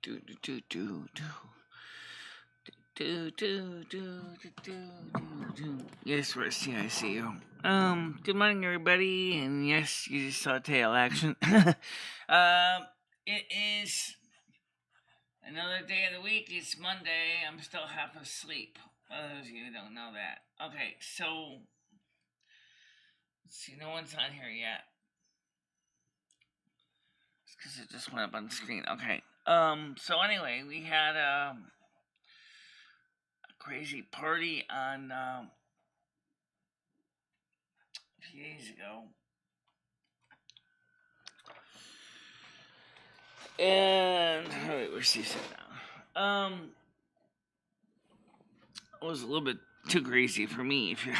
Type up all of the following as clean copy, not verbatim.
Do do do do do. Do, do, do, do, do, do. Yes, Rusty, I see you. Good morning, everybody, and yes, you just saw tail action. It is another day of the week. It's Monday. I'm still half asleep. For those of you who don't know that. Okay, so let's see, no one's on here yet. It's because it just went up on the screen. Okay. So anyway, we had a crazy party on a few days ago. And wait, where's he sitting now? It was a little bit too crazy for me, if you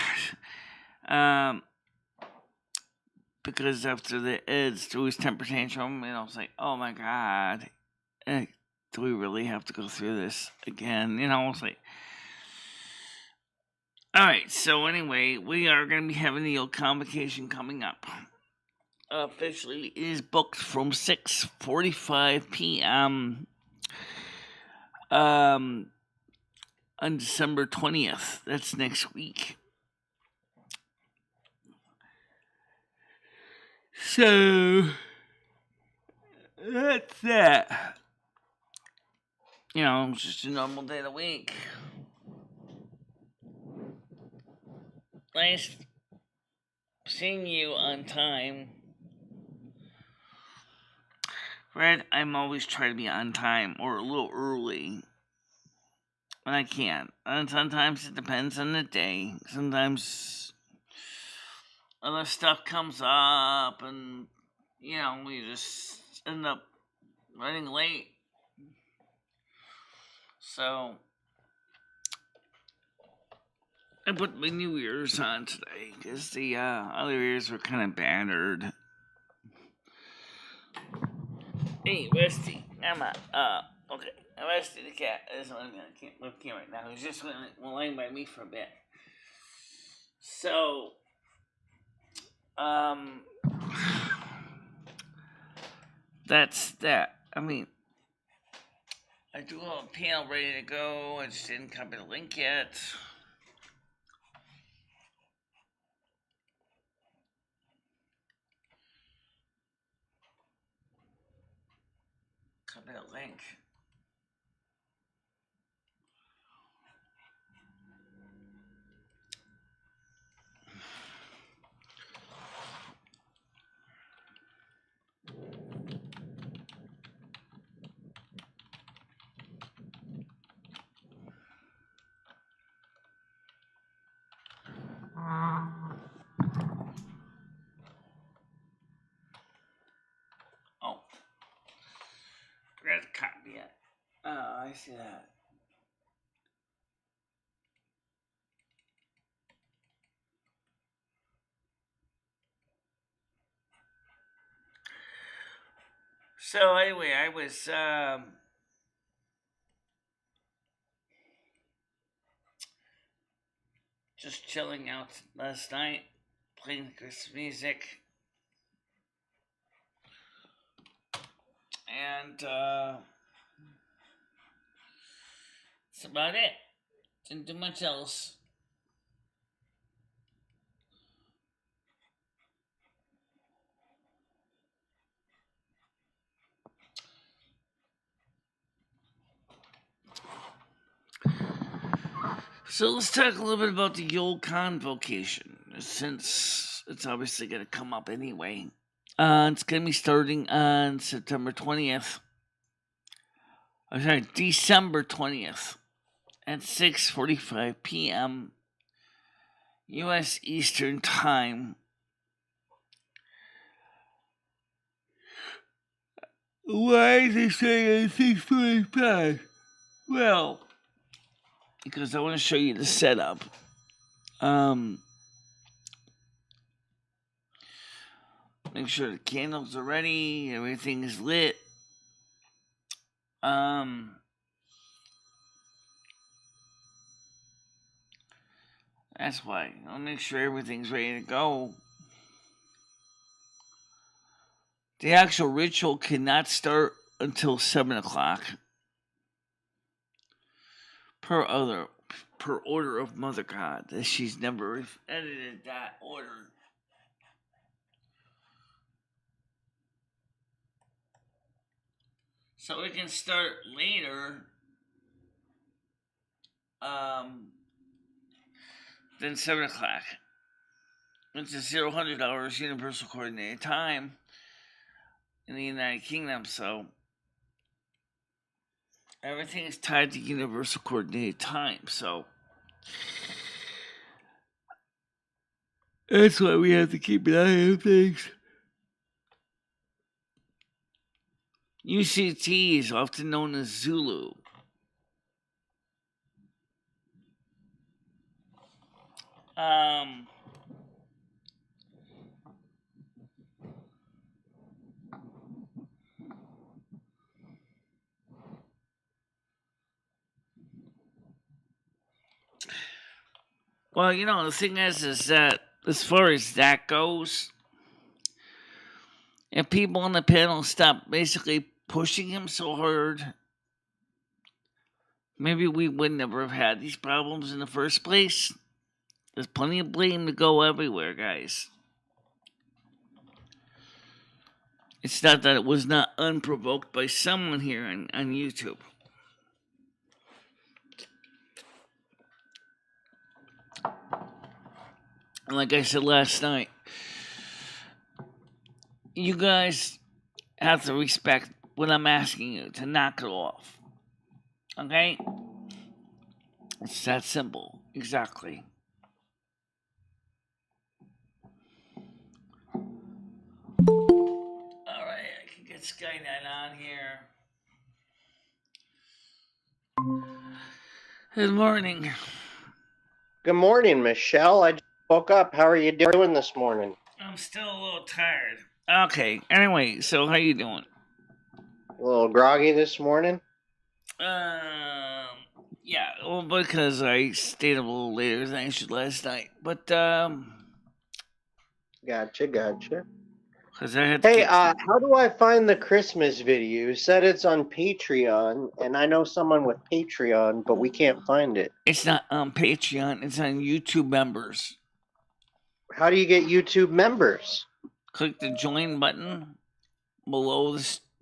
because after the Ed's threw his temper tantrum, and I was like, oh my god, do we really have to go through this again? I was like, alright, so anyway, we are going to be having the Yule Convocation coming up. Officially, it is booked from 6:45 p.m. On December 20th. That's next week. So that's that. Just a normal day of the week. Nice seeing you on time. Fred, I'm always trying to be on time or a little early when I can. And sometimes it depends on the day. Sometimes other stuff comes up and, we just end up running late. So I put my new ears on today because the other ears were kind of battered. Hey, Rusty, I'm okay. Rusty the cat is on the camera right now. He's just laying by me for a bit. So, that's that. I do have a panel ready to go. I just didn't copy the link yet. Copy the link. Oh, forgot to copy it. Oh, I see that. So anyway, I was just chilling out last night, playing Christmas music, and that's about it. Didn't do much else. So let's talk a little bit about the Yule Convocation, since it's obviously going to come up anyway. It's going to be starting on September 20th. I'm sorry, December 20th at 6:45 p.m. U.S. Eastern Time. Why is it saying at 6:45? Well, because I want to show you the setup. Make sure the candles are ready, everything is lit. That's why. I'll make sure everything's ready to go. The actual ritual cannot start until 7 o'clock. per order of Mother God. That she's never edited that order. So we can start later than 7 o'clock. It's a $0 Universal Coordinated Time in the United Kingdom, so everything is tied to Universal Coordinated Time, so that's why we have to keep an eye on things. UCT is often known as Zulu. Well, the thing is that as far as that goes, if people on the panel stop basically pushing him so hard, maybe we would never have had these problems in the first place. There's plenty of blame to go everywhere, guys. It's not that it was not unprovoked by someone here on YouTube. And like I said last night, you guys have to respect what I'm asking you to knock it off. Okay? It's that simple. Exactly. Alright, I can get Skynet on here. Good morning. Good morning, Michelle. I just woke up. How are you doing this morning? I'm still a little tired. Okay, anyway, so how you doing? A little groggy this morning? Yeah, well, because I stayed up a little later than I should last night. But, Gotcha. Because I had Hey, how do I find the Christmas video? You said it's on Patreon, and I know someone with Patreon, but we can't find it. It's not on Patreon, it's on YouTube members. How do you get YouTube members? Click the join button below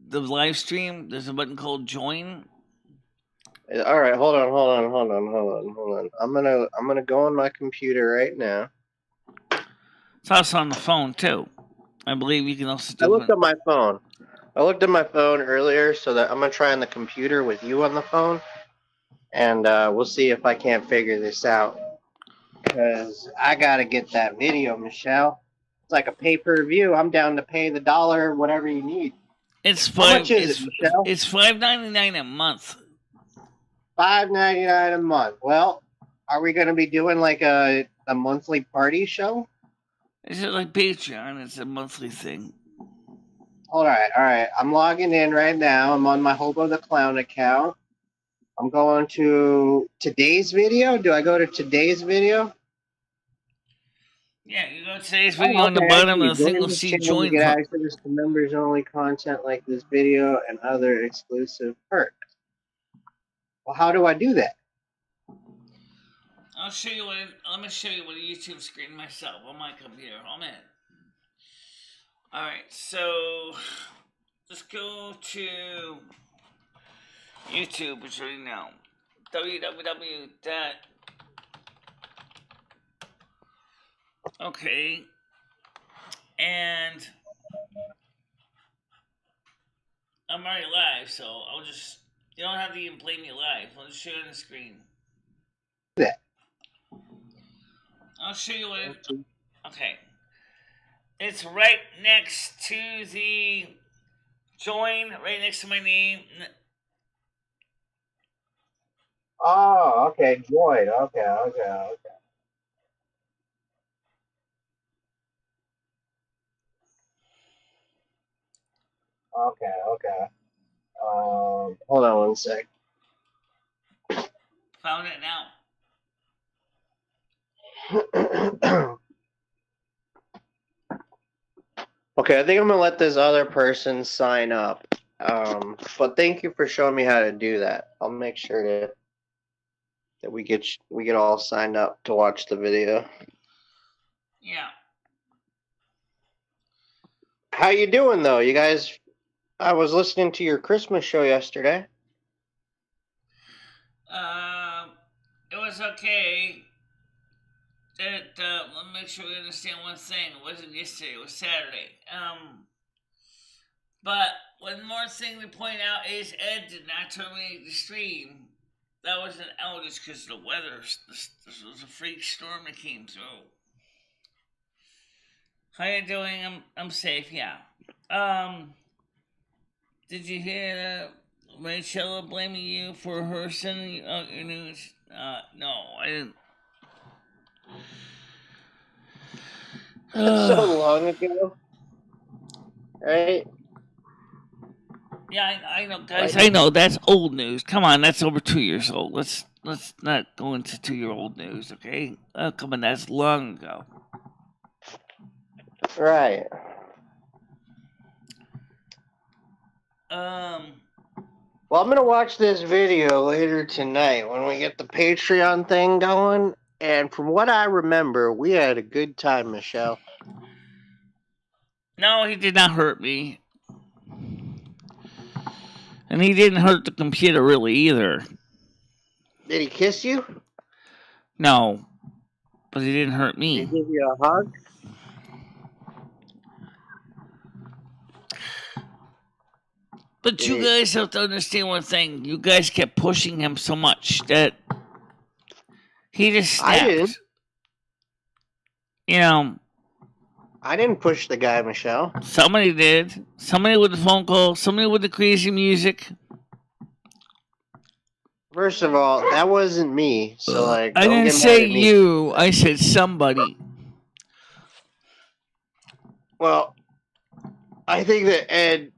the live stream. There's a button called join. All right, hold on. I'm gonna go on my computer right now. It's also on the phone too. I believe you can also do I looked at my phone. I looked at my phone earlier, so that I'm gonna try on the computer with you on the phone, and we'll see if I can't figure this out. Because I gotta get that video, Michelle. It's like a pay-per-view. I'm down to pay the $1, whatever you need. How much is it, Michelle? It's $5.99 a month. $5.99 a month. Well, are we gonna be doing like a monthly party show? It's like Patreon. It's a monthly thing. All right. I'm logging in right now. I'm on my Hobo the Clown account. I'm going to today's video. Do I go to today's video? Yeah, you go to today's video on the bottom of the thing. You'll see join. You get access to members only content like this video and other exclusive perks. Well, how do I do that? I'll show you what. Let me show you what a YouTube screen myself on my computer. Hold on. All right, so just go to YouTube, which right now www. Okay, and I'm already live, so I'll just. You don't have to even play me live. I'll just show you on the screen. Yeah. I'll show you what. Okay. It's right next to the join, right next to my name. Oh, okay. Join. Okay. Hold on one sec. Found it now. Okay, I think I'm gonna let this other person sign up. But thank you for showing me how to do that. I'll make sure to that we get all signed up to watch the video. Yeah. How you doing though, you guys? I was listening to your Christmas show yesterday. It was okay. Let me make sure we understand one thing. It wasn't yesterday. It was Saturday. But one more thing to point out is Ed did not terminate the stream. That was an outage because of the weather. This was a freak storm that came through. How you doing? I'm safe. Yeah. Did you hear Michelle blaming you for her sending out your news? No, I didn't. That's so long ago, right? Yeah, I know, guys. I know that's old news. Come on, that's over 2 years old. Let's not go into 2-year-old news, okay? Come on, that's long ago. Right. Well, I'm gonna watch this video later tonight when we get the Patreon thing going. And from what I remember, we had a good time, Michelle. No, he did not hurt me. And he didn't hurt the computer really either. Did he kiss you? No. But he didn't hurt me. Did he give you a hug? But you guys have to understand one thing. You guys kept pushing him so much that he just snapped. I didn't. You know. I didn't push the guy, Michelle. Somebody did. Somebody with the phone call. Somebody with the crazy music. First of all, that wasn't me. So, like, I didn't say you. I said somebody. Well, I think that Ed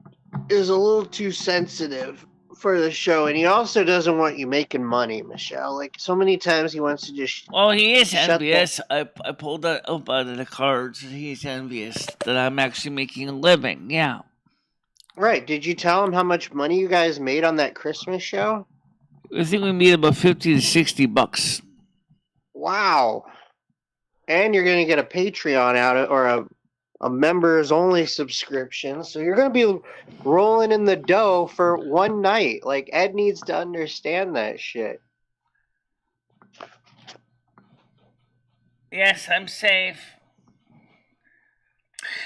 is a little too sensitive for the show, and he also doesn't want you making money, Michelle. Like, so many times he wants to just... Well, he is envious. I pulled that up out of the cards. He's envious that I'm actually making a living. Yeah. Right. Did you tell him how much money you guys made on that Christmas show? I think we made about $50 to $60. Wow. And you're going to get a Patreon out of, or a members only subscription. So you're going to be rolling in the dough for one night. Like, Ed needs to understand that shit. Yes, I'm safe.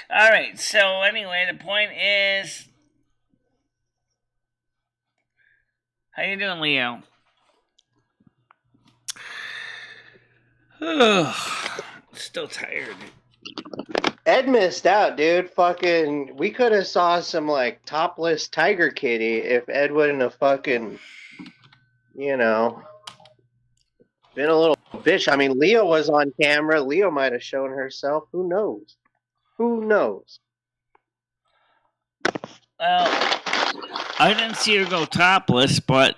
All right. So anyway, the point is, how you doing, Leo? Still tired. Ed missed out, dude. Fucking, we could have saw some, like, topless Tiger Kitty if Ed wouldn't have fucking, you know, been a little bitch. I mean, Leo was on camera. Leo might have shown herself. Who knows? Who knows? Well, I didn't see her go topless, but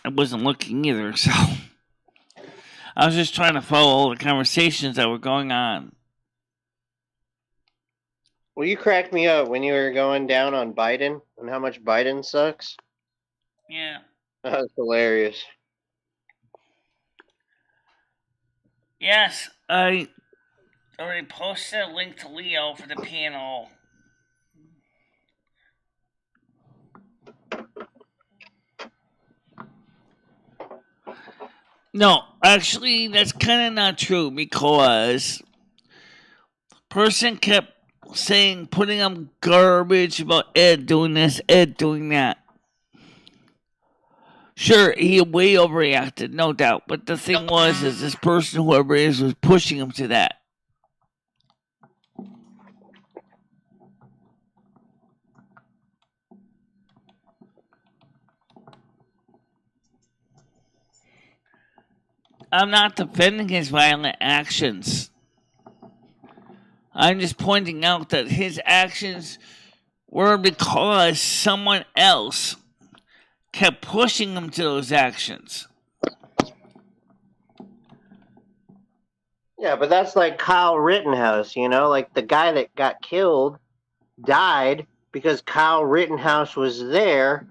I wasn't looking either, so I was just trying to follow all the conversations that were going on. Well, you cracked me up when you were going down on Biden and how much Biden sucks. Yeah. That was hilarious. Yes, I already posted a link to Leo for the panel. No, actually, that's kind of not true because person kept saying, putting up garbage about Ed doing this, Ed doing that. Sure, he way overreacted, no doubt. But the thing was, is this person, whoever it is, was pushing him to that. I'm not defending his violent actions. I'm just pointing out that his actions were because someone else kept pushing him to those actions. Yeah, but that's like Kyle Rittenhouse, you know? Like, the guy that got killed died because Kyle Rittenhouse was there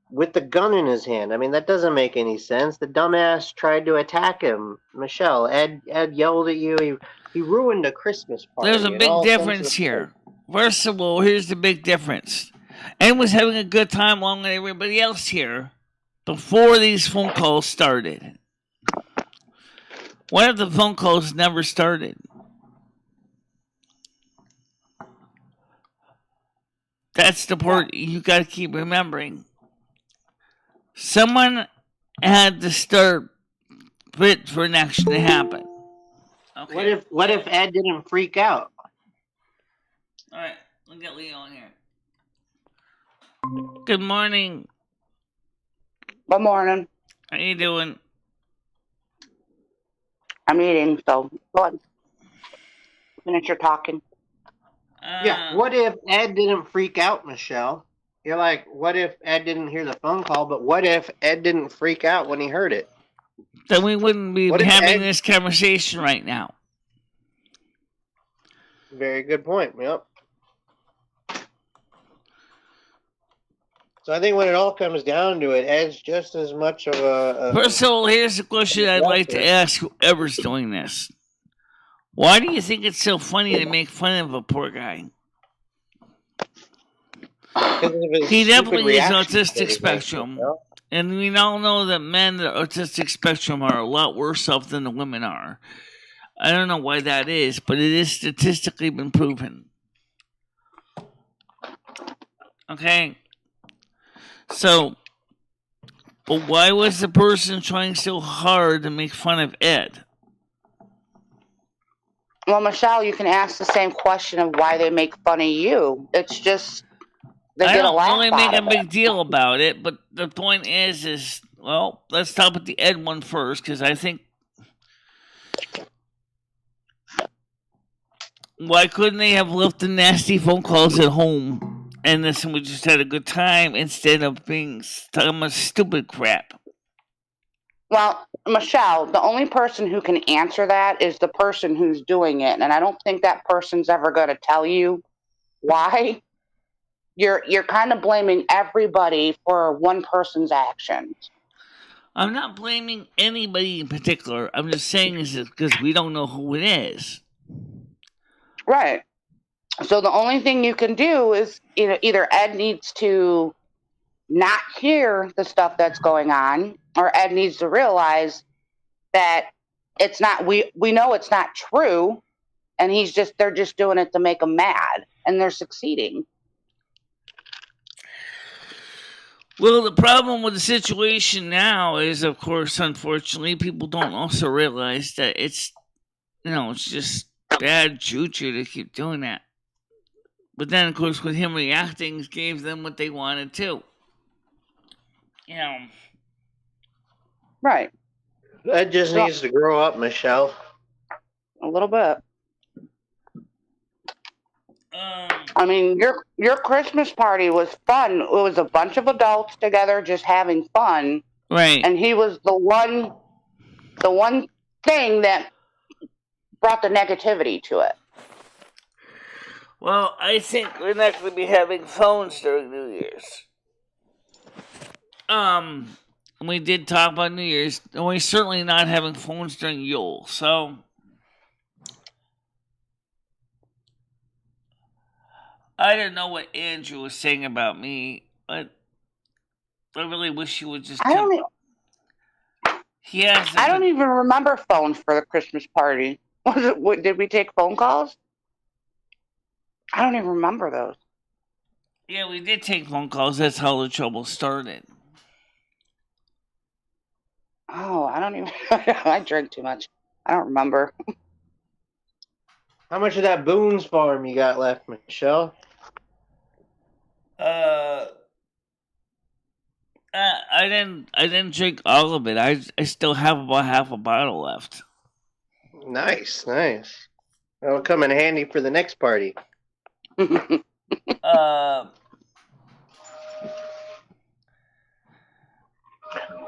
with the gun in his hand. I mean, that doesn't make any sense. The dumbass tried to attack him. Michelle, Ed yelled at you. He ruined a Christmas There's a party in big all sense of difference the word. here. First of all, here's the big difference. Ed was having a good time along with everybody else here before these phone calls started. What if the phone calls never started? That's the part you got to keep remembering. Someone had to start it for an action to happen. Okay. What if Ed didn't freak out? All right, we'll get Leo in here. Good morning. Good morning. How you doing? I'm eating, so go ahead. Finish your talking. Yeah. What if Ed didn't freak out, Michelle? You're like, what if Ed didn't hear the phone call? But what if Ed didn't freak out when he heard it? Then we wouldn't be having this conversation right now. Very good point. Yep. So I think when it all comes down to it, Ed's just as much of a First of all, here's the question I'd like to ask whoever's doing this. Why do you think it's so funny to make fun of a poor guy? He definitely is autistic spectrum. And we all know that men that are autistic spectrum are a lot worse off than the women are. I don't know why that is, but it is statistically been proven. Okay? So, but why was the person trying so hard to make fun of Ed? Well, Michelle, you can ask the same question of why they make fun of you. It's just they I get a don't laugh really make out a of big it. deal about it, but the point is, well, let's talk about the Ed one first, because I think why couldn't they have left the nasty phone calls at home and then we just had a good time instead of being talking about stupid crap? Well, Michelle, the only person who can answer that is the person who's doing it, and I don't think that person's ever going to tell you why. You're kind of blaming everybody for one person's actions. I'm not blaming anybody in particular. I'm just saying is because we don't know who it is. Right. So the only thing you can do is either Ed needs to not hear the stuff that's going on, or Ed needs to realize that it's not. We know it's not true, and they're just doing it to make him mad, and they're succeeding. Well, the problem with the situation now is, of course, unfortunately, people don't also realize that it's just bad juju to keep doing that. But then, of course, with him reacting, gave them what they wanted too. Right. Ed just needs to grow up, Michelle. A little bit. I mean, your Christmas party was fun. It was a bunch of adults together just having fun. Right. And he was the one thing that brought the negativity to it. Well, I think we're not going to be having phones during New Year's. We did talk about New Year's, and we're certainly not having phones during Yule, so I don't know what Andrew was saying about me, but I really wish he would just. I don't even remember phones for the Christmas party. Did we take phone calls? I don't even remember those. Yeah, we did take phone calls. That's how the trouble started. Oh, I don't even. I drank too much. I don't remember. How much of that Boone's farm you got left, Michelle? I didn't drink all of it. I still have about half a bottle left. Nice. That'll come in handy for the next party.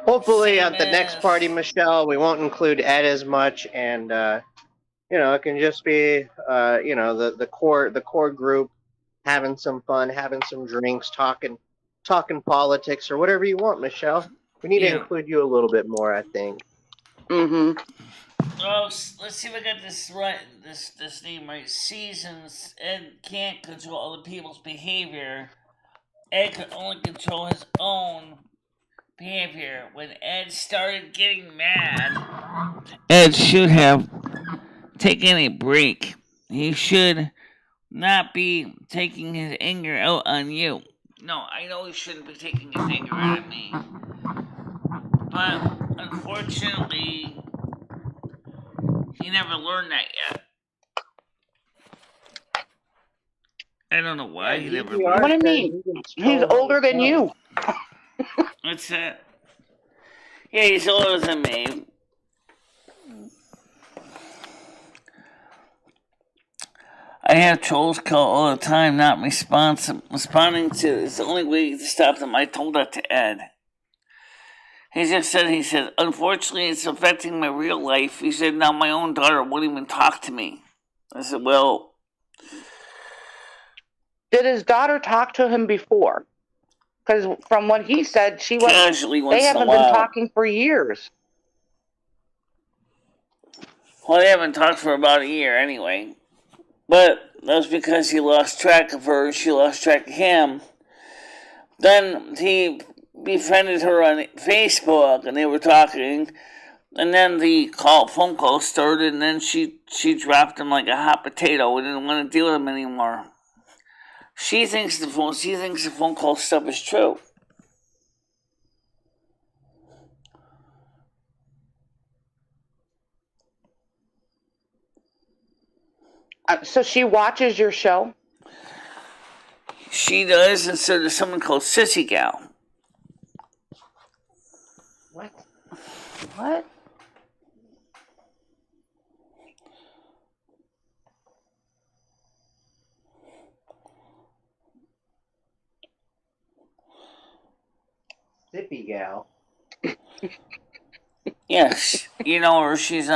Hopefully at the next party, Michelle, we won't include Ed as much, and it can just be the core group having some fun, having some drinks, talking talking politics or whatever you want, Michelle. We need to include you a little bit more, I think. Mm-hmm. Oh, let's see if I got this right. This name right. Seasons. Ed can't control other people's behavior. Ed can only control his own behavior. When Ed started getting mad, Ed should have taken a break. He should not be taking his anger out on you. No, I know he shouldn't be taking his anger out on me. But unfortunately, he never learned that yet. I don't know why he never learned. What do you mean? He's older than you. What's that? Yeah, he's older than me. I have trolls call all the time, not responding to. It's the only way to stop them. I told that to Ed. He said, unfortunately, it's affecting my real life. He said, now my own daughter won't even talk to me. I said, well. Did his daughter talk to him before? Because from what he said, they haven't been talking for years. Well, they haven't talked for about a year anyway. But that was because he lost track of her and she lost track of him. Then he befriended her on Facebook and they were talking. And then the phone call started and then she dropped him like a hot potato and didn't want to deal with him anymore. She thinks the phone call stuff is true. So she watches your show? She does, and so does someone called Sissy Gal. What? Sippy Gal. Yes, you know her. She's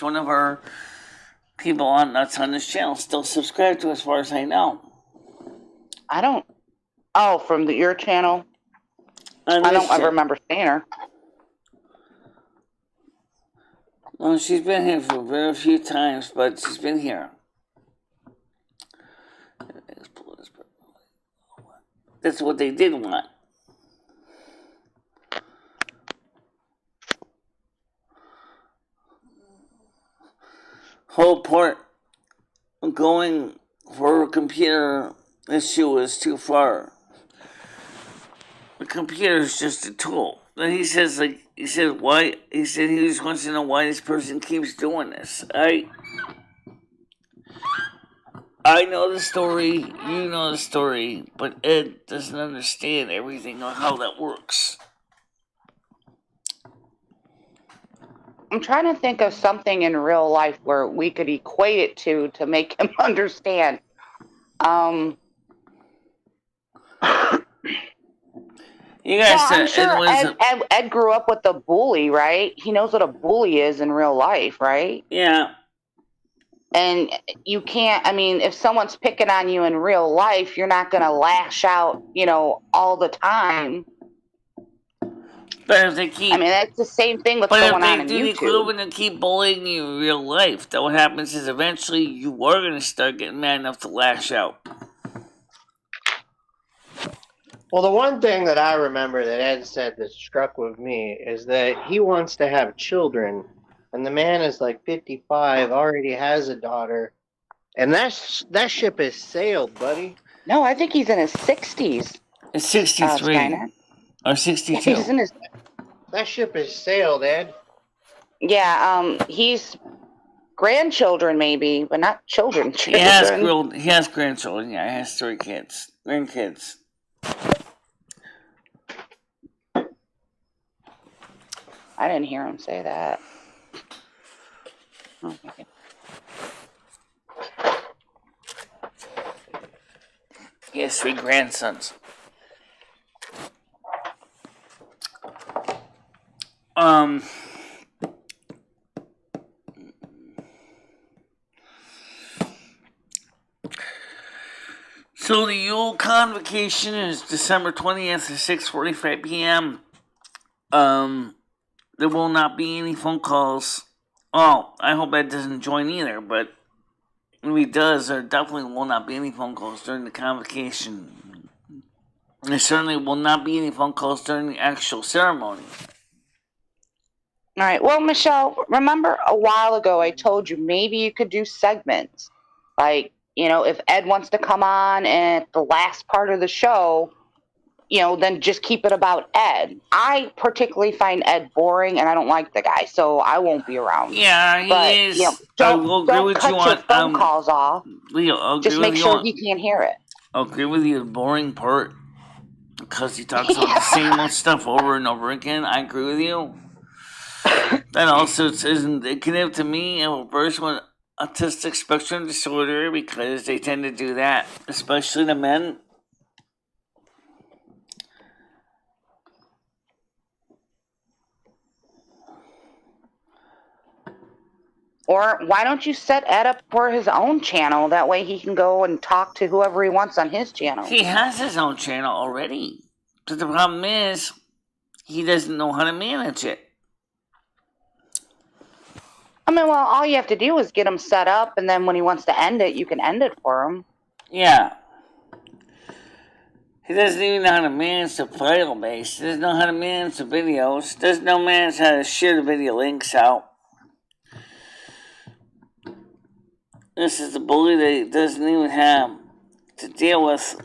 one of our people that's on this channel. Still subscribed to, as far as I know. I don't. Oh, from your channel. I don't ever remember seeing her. Well, she's been here for very few times, but she's been here. That's what they did want. Whole part of going for a computer issue is too far. The computer is just a tool. Then he says, why? He said he just wants to know why this person keeps doing this. I know the story, you know the story, but Ed doesn't understand everything on how that works. I'm trying to think of something in real life where we could equate it to make him understand. You guys I'm sure Ed grew up with a bully, right? He knows what a bully is in real life, right? Yeah. And you can't, if someone's picking on you in real life, you're not going to lash out, all the time. But if they keep... that's the same thing with going on in YouTube. But if they do the equivalent and keep bullying you in real life, then what happens is eventually you are going to start getting mad enough to lash out. Well, the one thing that I remember that Ed said that struck with me is that he wants to have children, and the man is like 55, already has a daughter, and that ship has sailed, buddy. No, I think he's in his 60s. It's 63. Or 62. He's in his... That ship has sailed, Ed. Yeah, he's grandchildren maybe, but not children. He has grandchildren, yeah, he has 3 kids. Grandkids. I didn't hear him say that. Okay. He has 3 grandsons. So the Yule convocation is December 20th at 6:45 p.m. There will not be any phone calls. Oh, I hope Ed doesn't join either, but if he does, there definitely will not be any phone calls during the convocation. There certainly will not be any phone calls during the actual ceremony. All right. Well, Michelle, remember a while ago I told you maybe you could do segments. Like, if Ed wants to come on at the last part of the show, then just keep it about Ed. I particularly find Ed boring, and I don't like the guy, so I won't be around. Yeah, he is. I will agree don't with cut you your on phone calls off. Leo, I'll Just agree make with you sure on, he can't hear it. I'll agree with you. The boring part, because he talks about the same old stuff over and over again. I agree with you. That also isn't indicative to me of a person with autistic spectrum disorder, because they tend to do that, especially the men. Or why don't you set Ed up for his own channel? That way he can go and talk to whoever he wants on his channel. He has his own channel already. But the problem is, he doesn't know how to manage it. I mean, well, all you have to do is get him set up, and then when he wants to end it, you can end it for him. Yeah. He doesn't even know how to manage the file base. He doesn't know how to manage the videos. Doesn't know manage how to share the video links out. This is the bully that he doesn't even have to deal with.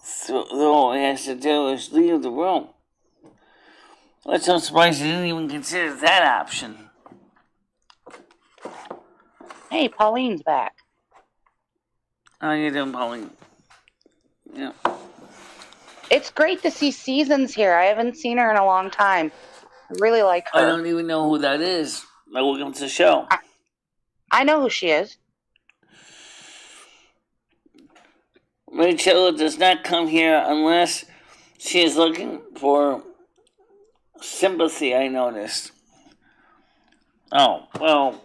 So all he has to do is leave the room. Which I'm surprised he didn't even consider that option. Hey, Pauline's back. How you doing, Pauline? Yeah. It's great to see Seasons here. I haven't seen her in a long time. I really like her. I don't even know who that is. Welcome to the show. I know who she is. Michelle does not come here unless she is looking for sympathy, I noticed. Oh, well,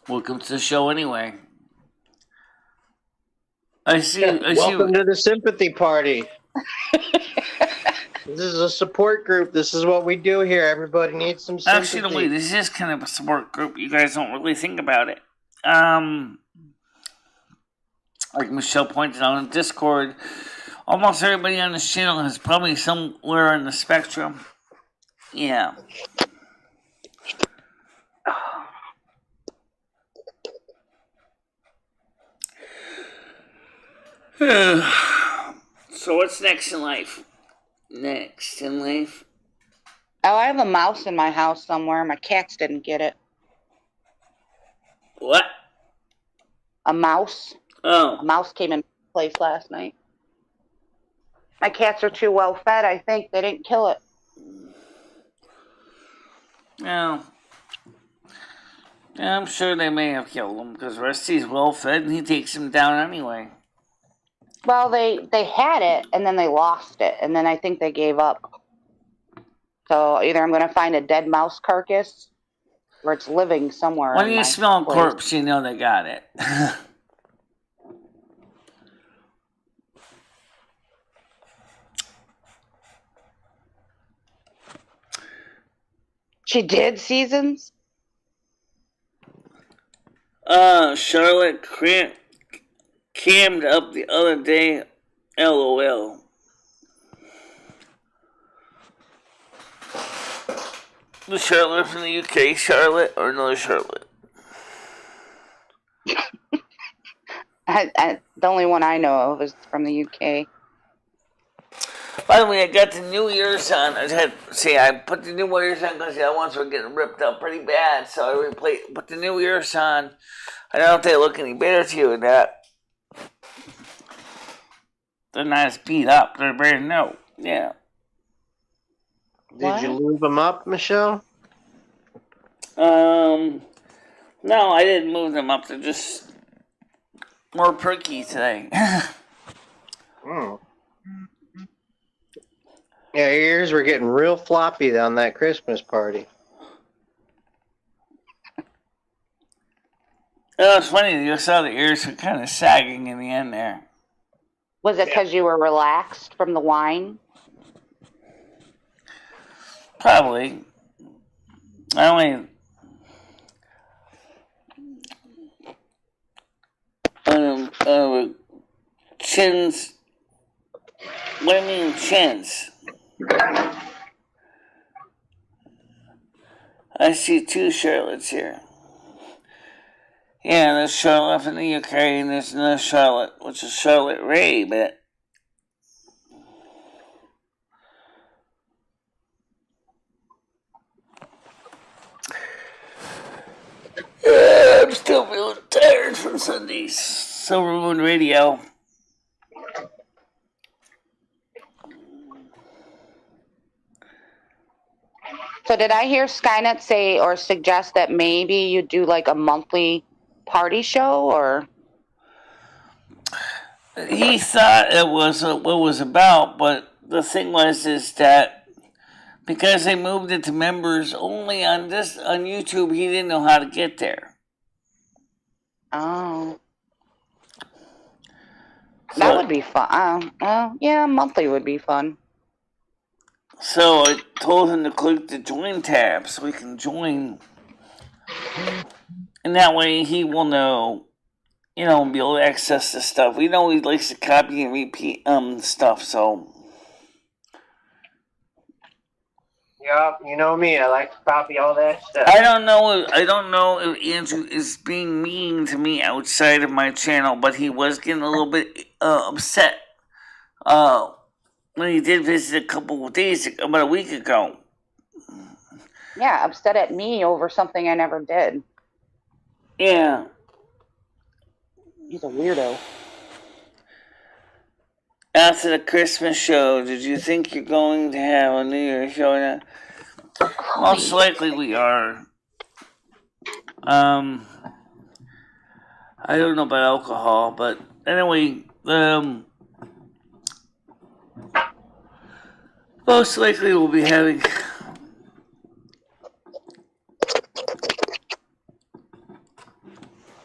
welcome to the show anyway. Welcome to the sympathy party. This is a support group. This is what we do here. Everybody needs some sympathy. Actually, wait, this is kind of a support group. You guys don't really think about it. Like Michelle pointed out on Discord, almost everybody on this channel is probably somewhere in the spectrum. Yeah. So what's next in life? Oh, I have a mouse in my house somewhere. My cats didn't get it. What? A mouse. Oh. A mouse came in place last night. My cats are too well fed, I think. They didn't kill it. No. Yeah, I'm sure they may have killed him, because Rusty's well fed and he takes him down anyway. Well, they had it, and then they lost it, and then I think they gave up. So either I'm going to find a dead mouse carcass, or it's living somewhere. When you smell a corpse, you know they got it. She did, Seasons? Charlotte cammed up the other day. LOL. The Charlotte from the UK, Charlotte, or another Charlotte? The only one I know of is from the UK. By the way, I got the New Year's on. I put the New Year's on because the other ones were getting ripped up pretty bad, so I put the New Year's on. I don't know if they look any better to you or not. They're not as beat up. They're brand new. Yeah. Did you lube them up, Michelle? No, I didn't move them up. They're just more perky today. Yeah, your ears were getting real floppy on that Christmas party. No, it's funny. You saw the ears were kind of sagging in the end there. Was it because you were relaxed from the wine? Probably. I only. Chins. What do you mean chins? I see two Charlottes here. Yeah, there's Charlotte from the UK, and there's another Charlotte, which is Charlotte Ray, but I'm still feeling tired from Sunday's Silvermoon radio. So did I hear Skynet say or suggest that maybe you do like a monthly party show, or? He thought it was what it was about, but the thing was is that because they moved it to members only on YouTube, he didn't know how to get there. Oh. That would be fun. Yeah, monthly would be fun. So I told him to click the join tab so he can join. And that way he will know, be able to access the stuff. We know he likes to copy and repeat stuff, so. Yup, you know me, I like to copy all that stuff. I don't know if Andrew is being mean to me outside of my channel, but he was getting a little bit upset when he did visit about a week ago. Yeah, upset at me over something I never did. Yeah. He's a weirdo. After the Christmas show, did you think you're going to have a New Year's show now? Most likely we are. I don't know about alcohol, but anyway, most likely we'll be having.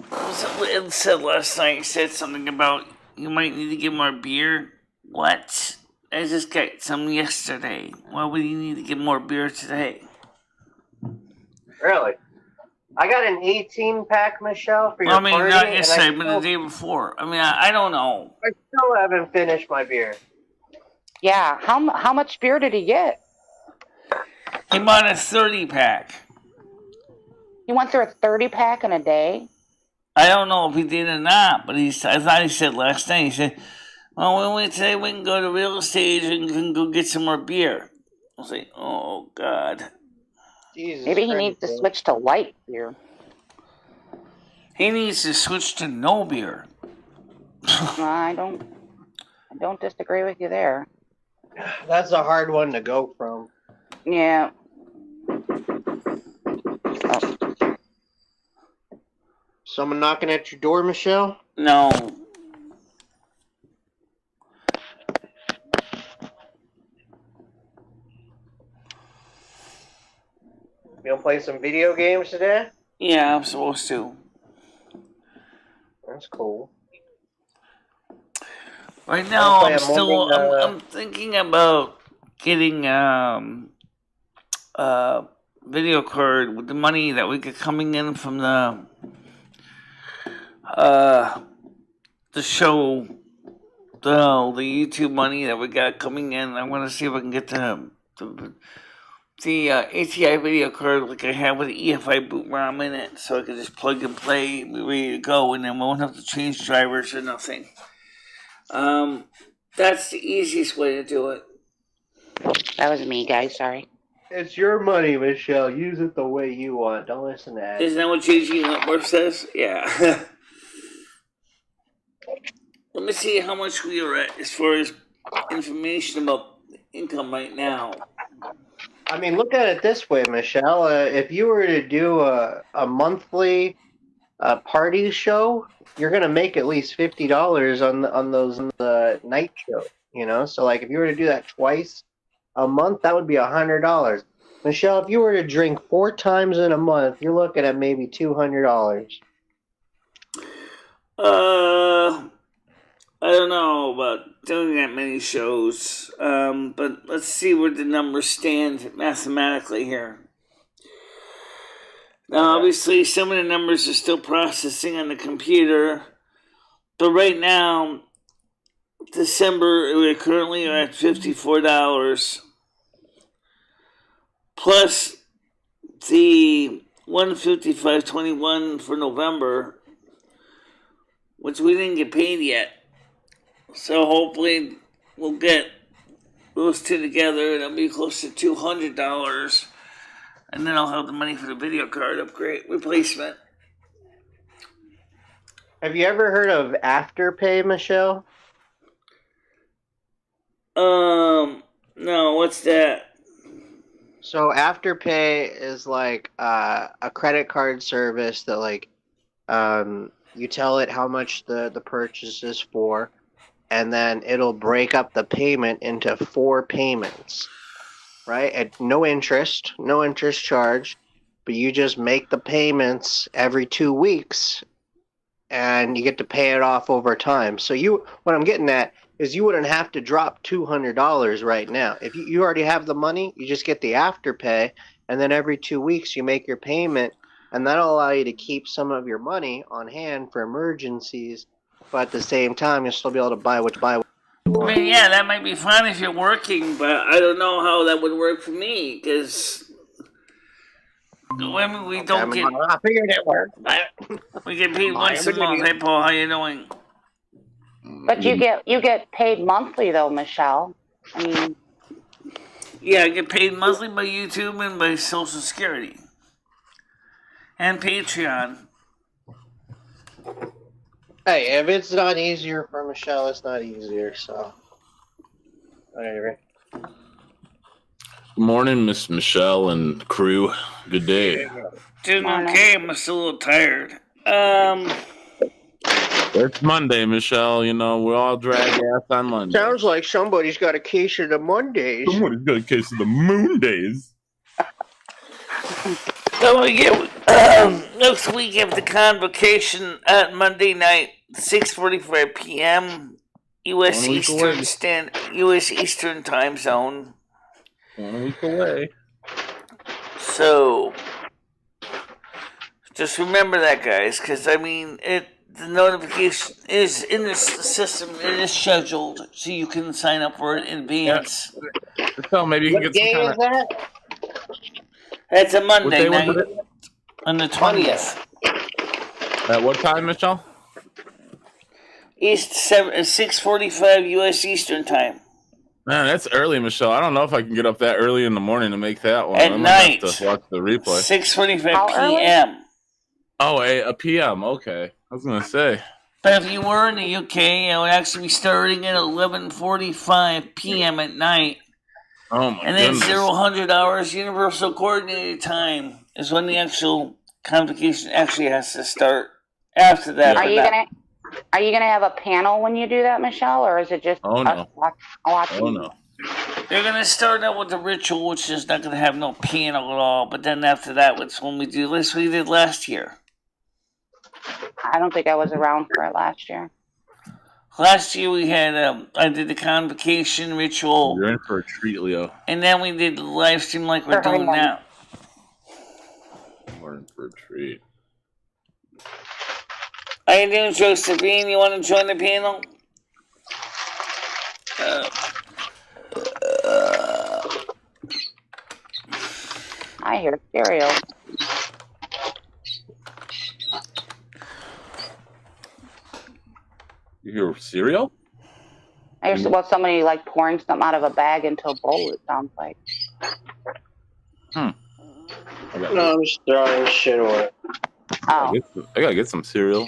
What was it Lynn said last night? He said something about you might need to get more beer. What? I just got some yesterday. Why would you need to get more beer today? Really? I got an 18-pack, Michelle, for your party. Not yesterday, but the day before. I don't know. I still haven't finished my beer. Yeah, how much beer did he get? He bought a 30-pack. He went through a 30-pack in a day? I don't know if he did or not, but I thought he said last night, he said, well, when we say we can go to real estate and can go get some more beer. I was like, oh, God. Jesus Maybe he needs to switch to light beer. He needs to switch to no beer. I don't disagree with you there. That's a hard one to go from. Yeah. Someone knocking at your door, Michelle? No. You gonna play some video games today? Yeah, I'm supposed to. That's cool. Right now, I'm thinking about getting video card with the money that we get coming in from the show, the YouTube money that we got coming in. I want to see if I can get the ATI video card like I have with the EFI boot ROM in it, so I can just plug and play, be ready to go, and then we won't have to change drivers or nothing. That's the easiest way to do it. That was me, guys. Sorry. It's your money, Michelle. Use it the way you want. Don't listen to that. Isn't that what JG Wentworth says? Yeah. Let me see how much we are at as far as information about income right now. I mean, look at it this way, Michelle. If you were to do a monthly party show, you're gonna make at least $50 on those night shows. So like if you were to do that twice a month, that would be $100. Michelle, if you were to drink 4 times in a month, you're looking at maybe $200. I don't know about doing that many shows, but let's see where the numbers stand mathematically here. Now, obviously, some of the numbers are still processing on the computer, but right now, December, we're currently at $54, plus the $155.21 for November, which we didn't get paid yet. So hopefully we'll get those two together and it'll be close to $200. And then I'll have the money for the video card upgrade replacement. Have you ever heard of Afterpay, Michelle? No, what's that? So Afterpay is like a credit card service that like you tell it how much the purchase is for, and then it'll break up the payment into 4 payments, right? At no interest charge, but you just make the payments every 2 weeks, and you get to pay it off over time. So what I'm getting at is you wouldn't have to drop $200 right now. If you already have the money, you just get the Afterpay, and then every 2 weeks you make your payment, and that'll allow you to keep some of your money on hand for emergencies, but at the same time you'll still be able to buy what you want. I mean, yeah, that might be fine if you're working, but I don't know how that would work for me, because we don't get... I figured it worked. We get paid once a month. Hey, Paul, how you doing? But you get paid monthly though, Michelle. I mean, yeah, I get paid monthly by YouTube and by Social Security and Patreon. Hey, if it's not easier for Michelle, it's not easier. So, whatever. Good morning, Miss Michelle and crew. Good day. Doing okay. I'm still a little tired. It's Monday, Michelle. You know, we all drag ass on Monday. Sounds like somebody's got a case of the Mondays. Somebody's got a case of the Moon Days. So we get next week have the convocation at Monday night, 6:45 p.m. U.S. Eastern time zone. 1 week away. So just remember that, guys, because I mean the notification is in the system. It is scheduled, so you can sign up for it in advance. Yeah. So maybe you can What get day some is that? That's a Monday night on the 20th. At what time, Michelle? 6:45 U.S. Eastern time. Man, that's early, Michelle. I don't know if I can get up that early in the morning to make that one. At night. Have to watch the replay. 6:45 p.m. Oh, a p.m. Okay. I was going to say. But if you were in the UK, it would actually be starting at 11:45 p.m. at night. Oh, my And then goodness. 0 hours Universal Coordinated Time is when the actual convocation actually has to start. After that, are you gonna have a panel when you do that, Michelle, or is it just watching? Oh no. They're gonna start out with the ritual, which is not gonna have no panel at all. But then after that, it's when we do this. We did last year. I don't think I was around for it last year. Last year we had I did the convocation ritual. You're in for a treat, Leo. And then we did the live stream like we're doing now. We're in for a treat. How you doing, Josephine? You want to join the panel? I hear cereal. You hear cereal? I hear somebody like pouring something out of a bag into a bowl, it sounds like. No, I'm just throwing shit away. Oh. I gotta get some cereal.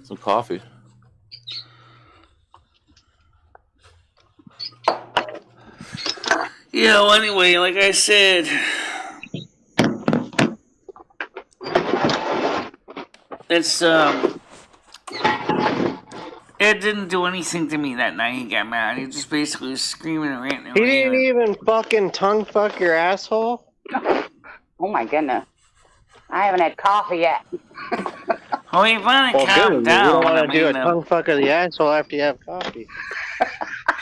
Some coffee. Yeah, well, anyway, like I said, it's, Ed didn't do anything to me that night. He got mad. He just basically was screaming and ranting. He didn't even fucking tongue fuck your asshole? Oh my goodness. I haven't had coffee yet. Oh, he finally Well, calmed good. You don't down. want to do a tongue fuck of the asshole after you have coffee.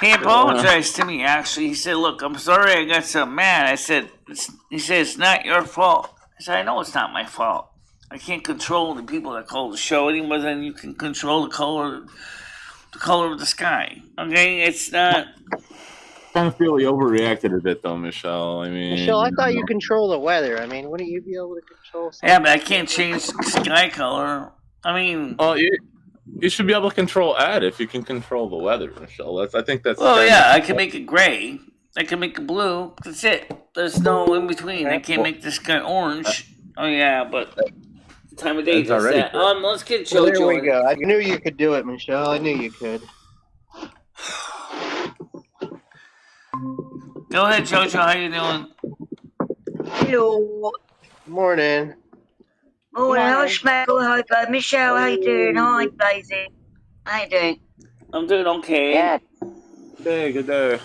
He apologized to me, actually. He said, look, I'm sorry I got so mad. He said, it's not your fault. I said, I know it's not my fault. I can't control the people that call the show any more than you can control the color of the sky. Okay? It's not... Kind of feel he overreacted a bit, though, Michelle. I mean, Michelle, I thought you control the weather. I mean, wouldn't you be able to control something? Yeah, but I can't change sky color. I mean... Oh, you should be able to control Ed if you can control the weather, Michelle. I think that's... Well, yeah, I can make it gray. I can make it blue. That's it. There's no in between. I can't make the sky orange. Oh, yeah, but... The time of day does that. Let's get JoJo. Well, there we go. I knew you could do it, Michelle. I knew you could. Go ahead, JoJo. How you doing? Hello. Morning. Morning. Hi, Schmeckle. Hi, Michelle. How you doing? Hi, Daisy. How you doing? I'm doing okay. Yeah. Good day.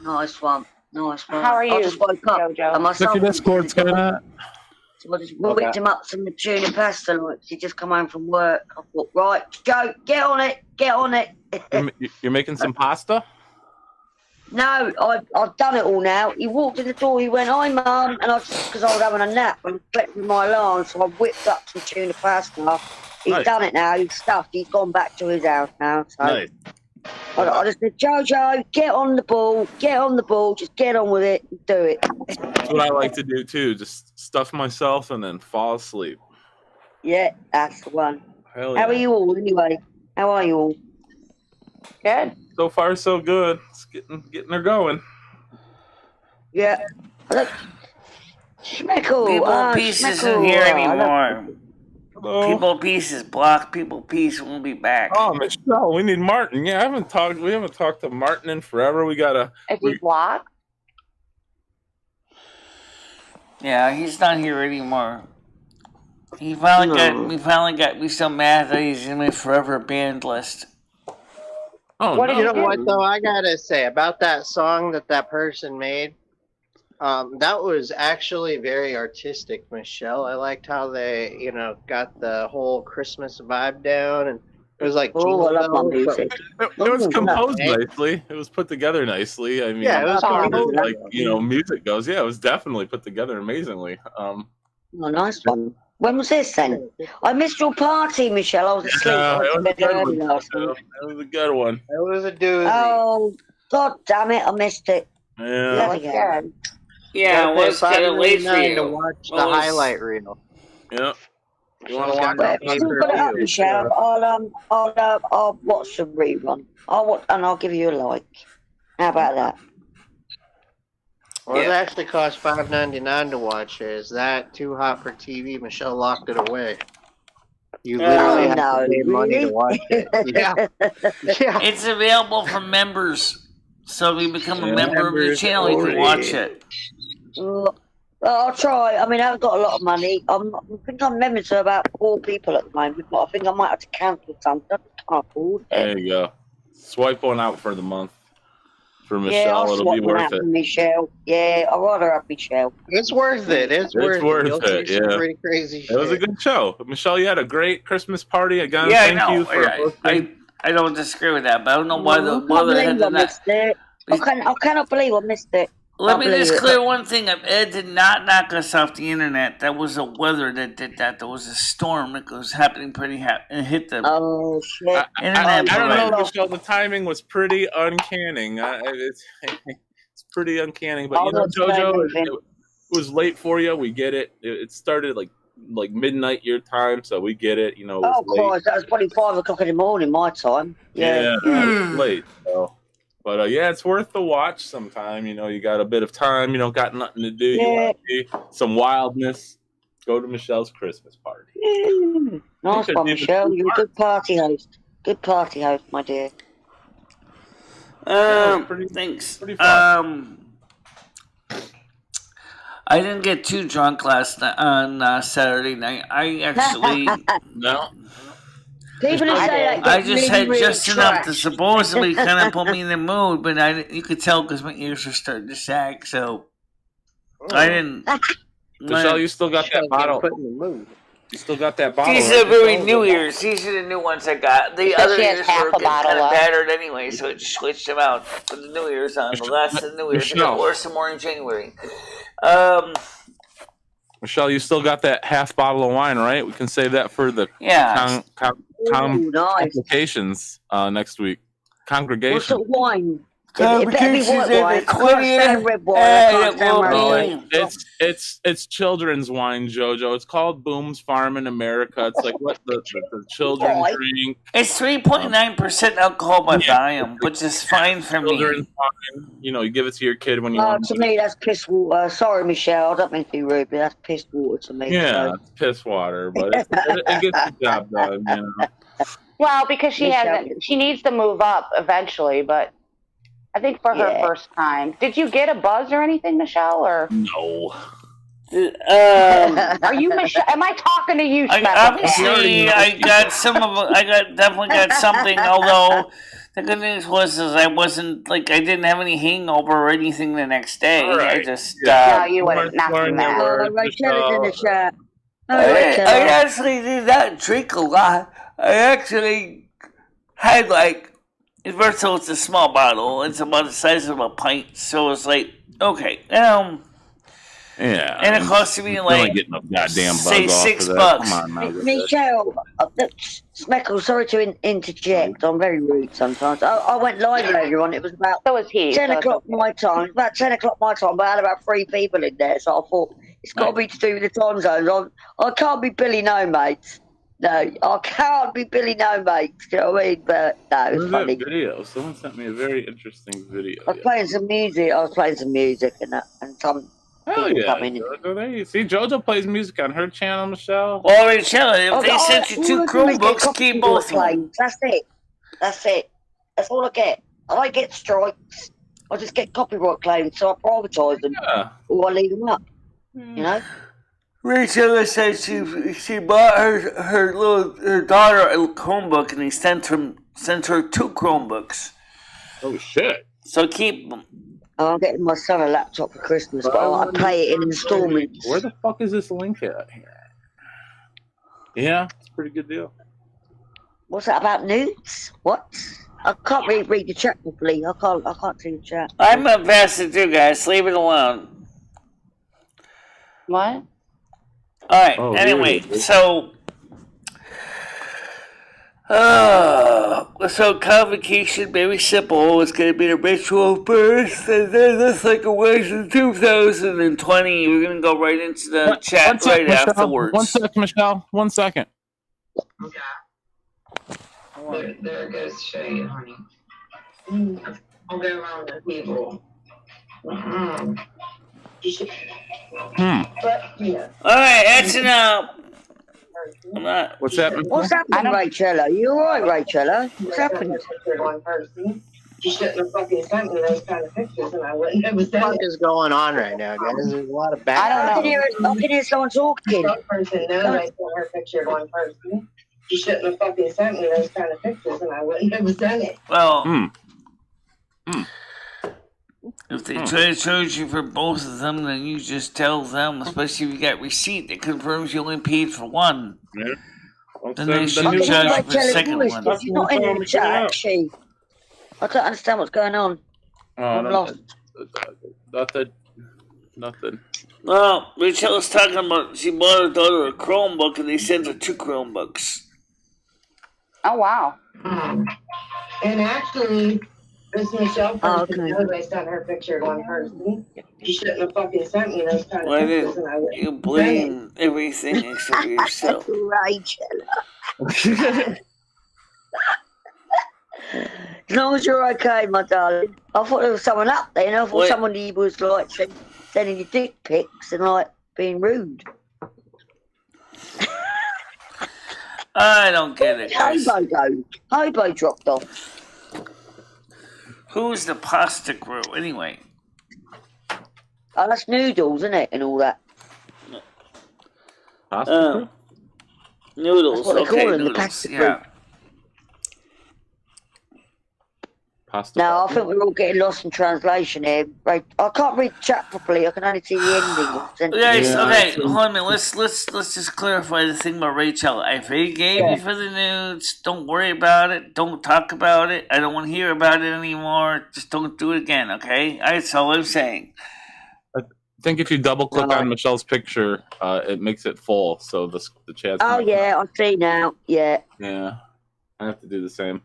Nice one. How are you, I just woke up. JoJo? And my son, Discord, Scott. so I just whipped him up some tuna pasta. Like, he just come home from work. I thought, right, Joe, get on it. You're making some pasta? No, I've done it all now. He walked in the door, he went, hi, Mum. And because I was having a nap and slept with my alarm, so I whipped up some tuna pasta. He's done it now, he's stuffed, he's gone back to his house now. So Nice. I just said, Jojo, get on the ball, just get on with it, and do it. That's what I like to do, too. Just stuff myself and then fall asleep. Yeah, that's the one. Hell How are you all, anyway? How are you all? Good. So far, so good. It's getting her going. Yeah. Look. Schmeckle. People Peace isn't here anymore. Hello. People Peace is blocked. People Peace won't be back. Oh, Michelle, we need Martin. Yeah, we haven't talked to Martin in forever. We gotta. If you block, Yeah, he's not here anymore. We finally got me so mad that he's in my forever banned list. Oh, What no. did You know what, though? I gotta say about that song that person made. That was actually very artistic, Michelle. I liked how they, got the whole Christmas vibe down, and it was like. Oh, I love my music. It was composed nicely. It was put together nicely. I mean, Yeah, it was composed. like music goes. Yeah, it was definitely put together amazingly. Oh, nice one. When was this then? I missed your party, Michelle. I was asleep. Yeah, I it was was a in bed good early one. last night. It was a good one. It was a doozy. Oh, God damn it, I missed it. Yeah. Bloody hell. Yeah, it was kind of late for $5.99 you. to watch the What was- highlight reel. Yeah. You want to watch Well, the if you put it up, Michelle, I'll watch the rerun. I'll give you a like. How about that? Well, it Yeah. actually cost $5.99 to watch it. Is that too hot for TV? Michelle locked it away. You literally have no, to pay money really? to watch it. Yeah. Yeah. It's available for members. So if you become a Yeah. member of the Members channel, you can only. watch it. Well, I'll try. I mean, I haven't got a lot of money. I think I'm member to about 4 people at the moment, but I think I might have to cancel something. I can't afford it. There you go. Swipe one out for the month. For Yeah, Michelle, I'll it'll swap be one worth out it. for Michelle. Yeah, I'd rather have Michelle. It's worth it. It's worth worth it. You'll it, see some yeah. pretty crazy shit. It was a good show. Michelle, you had a great Christmas party. Again, Yeah, thank I know. you for hosting. I don't disagree with that, but I don't know why the I can't weather had believe I to not. missed it. I cannot believe I missed it. Let me believe just it. clear one thing up. Ed did not knock us off the internet. That was the weather that did that. There was a storm that was happening and hit the Oh, shit. internet. I don't know, provider. Michelle. The timing was pretty uncanny. It's pretty uncanny, but I'll you know, not say JoJo, anything. it was late for you. We get it. It started like midnight your time, so we get it. You know, it was Oh, late. Christ, that was probably 5 o'clock in the morning, my time. Yeah. It was late. So. But yeah, it's worth the watch sometime. You know, you got a bit of time. You know, got nothing to do. You want to see some wildness. Go to Michelle's Christmas party. Nice one, Michelle. You're a good party host. Good party host, my dear. Thanks. Pretty fun. I didn't get too drunk last night on Saturday night. I actually No. People who say that I get just really, had really just enough to trashed. supposedly kind of put me in the mood, but you could tell because my ears were starting to sag. So I didn't. Michelle, you still got that Michelle's getting bottle. put in the mood. You still got that bottle. These right? are very new ears. These are the new ones I got. The Because other she has ears half were a getting bottle kind of left. battered anyway, so it switched them out. Put the new ears on. The last of the new ears. I got more some more in January. Michelle, you still got that half bottle of wine, right? We can save that for the Yeah. Ooh, nice. complications next week. What Congregation. sort of wine? It better be white wine. I can't stand red wine. I And can't it stand will rosé. be. It's children's wine, Jojo. It's called Boone's Farm in America. It's like what the children Why? drink. It's 3.9% alcohol by volume, which is fine for Children's me. wine. You know, you give it to your kid when you No, want. to me that's piss water. Sorry, Michelle. I don't mean to be rude, but that's piss water to me. Yeah, So. it's piss water, but it gets the job done. You know. Well, because she Michelle. hasn't, she needs to move up eventually, but I think for her Yeah. first time. Did you get a buzz or anything, Michelle? Or No. are you Michelle? Am I talking to you, Schmeckle? Obviously, I got some of. Definitely got something. Although the good news was I wasn't I didn't have any hangover or anything the next day. Right. I just. No, you wouldn't. Not from that. Rachel is in the chat. I actually did not drink a lot. I actually had first of all, it's a small bottle. It's about the size of a pint, so it's okay. Yeah. And it cost me getting a goddamn say buzz off $6. of that. Come on now. Michelle, Smeckle, sorry to interject. I'm very rude sometimes. I went live earlier on. It was about So was he. 10 o'clock my time. About 10 o'clock my time, but I had about 3 people in there, so I thought it's got to be to do with the time zones. I can't be Billy No Mates. No, I can't be Billy No Mates. You know what I mean? But no, it's funny. Video. Someone sent me a very interesting video. I was playing some music. And some Hell people yeah. come in. Jojo, see, Jojo plays music on her channel, Michelle. Well, Rachel, if they sent you 2 Chromebooks, keep both of them. That's it. That's all I get. I don't get strikes. I just get copyright claims, so I privatise them. Yeah. Or I leave them up. You know? Rachel said she bought her daughter a Chromebook, and he sent her 2 Chromebooks. Oh shit! So keep them. I'm getting my son a laptop for Christmas, but I pay it in installments. Where the fuck is this link at? Yeah, it's a pretty good deal. What's that about nudes? What? I can't really read the chat properly. I can't see the chat. I'm gonna pass it through, guys. Leave it alone. What? All right. Oh, anyway, really? so convocation, very simple. It's gonna be the ritual first, and then just like it was in 2020, we're gonna go right into the chat right afterwards. 1 second, Michelle. 1 second. There goes shade, honey. I'll go around the table. But, yeah. All right, that's enough. I'm not. What's happening? What's happening, Rachel? You alright, Rachel? What's happening? You shouldn't have fucking sent me those kind of pictures, and I wouldn't have What the fuck done it. is going on right now, guys? There's a lot of I background. don't I can hear someone talking. That person knows I sent her a picture of one person. You shouldn't have fucking sent me those kind of pictures, and I wouldn't have done it. Well, if they try to charge you for both of them, then you just tell them, especially if you got receipt that confirms you only paid for one. Yeah. Then they should I can charge hear you for the second Rachel's one. voice. She's not in the chat, actually. I don't understand what's going on. I'm lost. Nothing. Well, Rachel was talking about she bought her daughter a Chromebook and they sent her 2 Chromebooks. Oh, wow. And actually, this Michelle person Okay. knows I sent her a picture of one person. You shouldn't have fucking sent me those kind of Why pictures, didn't and I wouldn't you have done it. blame everything except yourself? Rachel. As long as you're okay, my darling. I thought there was someone up there, and I thought What? somebody was sending you dick pics and being rude. I don't get it, guys. Hobo dropped off. Who's the pasta crew, anyway? Oh, that's noodles, isn't it, and all that. Pasta? Noodles, That's what they okay, call them, the noodles, pasta yeah. Pasta. No, I think we're all getting lost in translation here. Right, I can't read the chat properly. I can only see the ending of the sentence. Guys, Yeah, okay, true. hold on a minute. Let's just clarify the thing about Rachel. If they gave you for the nudes, don't worry about it. Don't talk about it. I don't want to hear about it anymore. Just don't do it again, okay? That's all I'm saying. I think if you double click Right. on Michelle's picture, it makes it full, so the chat's. Oh yeah, I see now. Yeah, Yeah, I have to do the same.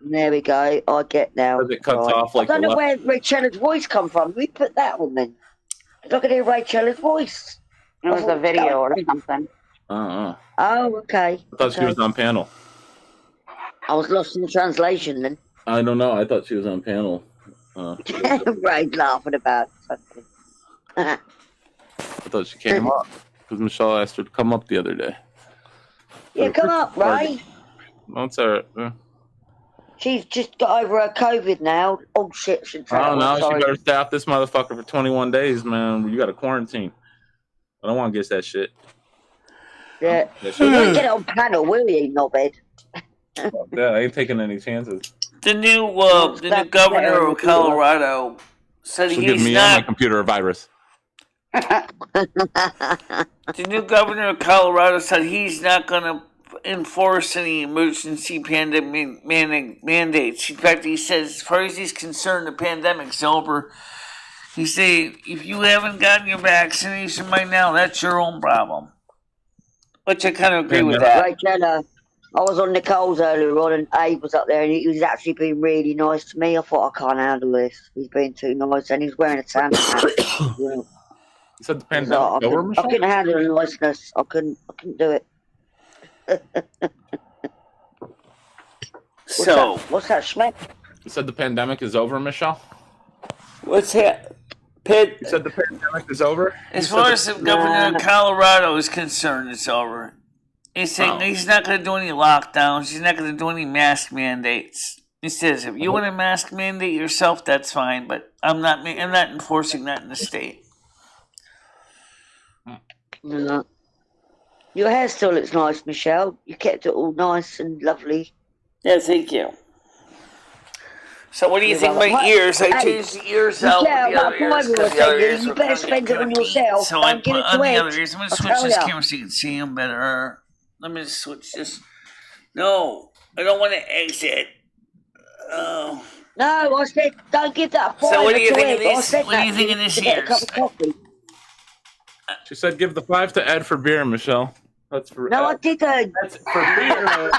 there we go. I get now. Because it cuts Right. off like I don't the know left. where Rachela's voice come from. We put that on then. I can hear Rachela's voice. It was a video or something. Oh, Oh, okay. I thought she was on panel. I was lost in the translation then. I don't know. I thought she was on panel. Ray's laughing about something. I thought she came up because Michelle asked her to come up the other day. Yeah, come up, Ray. That's all right. Yeah. She's just got over her COVID now. Oh shit, she's Oh no, she better stay off this motherfucker for 21 days, man. You got to quarantine. I don't want to guess that shit. Yeah. That You won't shit. get it on panel, will you, knobhead? Yeah, I ain't taking any chances. The new governor of Colorado said She'll give he's me and my not. computer a virus. The new governor of Colorado said he's not going to enforce any emergency pandemic mandates. In fact, he says, as far as he's concerned, the pandemic's over. He said, if you haven't gotten your vaccination by now, that's your own problem. Which I kind of agree with that. Right, Jenna. I was on Nicole's earlier on, and Abe was up there, and he was actually being really nice to me. I thought, I can't handle this. He's being too nice, and he's wearing a Santa hat. Yeah. You said the So pandemic over, I Michelle? couldn't handle the niceness. I couldn't do it. So, what's that, Schmidt? You said the pandemic is over, Michelle? what's that? You said the pandemic is over? As far as the governor of Colorado is concerned, it's over. He's saying he's not going to do any lockdowns. He's not going to do any mask mandates. He says if you want to mask mandate yourself, that's fine, but I'm not enforcing that in the state. Yeah. Your hair still looks nice, Michelle. You kept it all nice and lovely. Yeah, thank you. So what do you think of my ears? I changed the ears out with the other ears. You better spend it on yourself. So I Don't give put it on to the Ed. other ears. I'm going to switch this camera so you can see them better. Let me just switch this. No, I don't want to exit. Oh. No, I said don't give that. So what do you think of Ed. these? What do you think of this To get a ears? cup of coffee. She said give the 5 to Ed for beer, Michelle. That's for No, Ed. I didn't. That's for beer.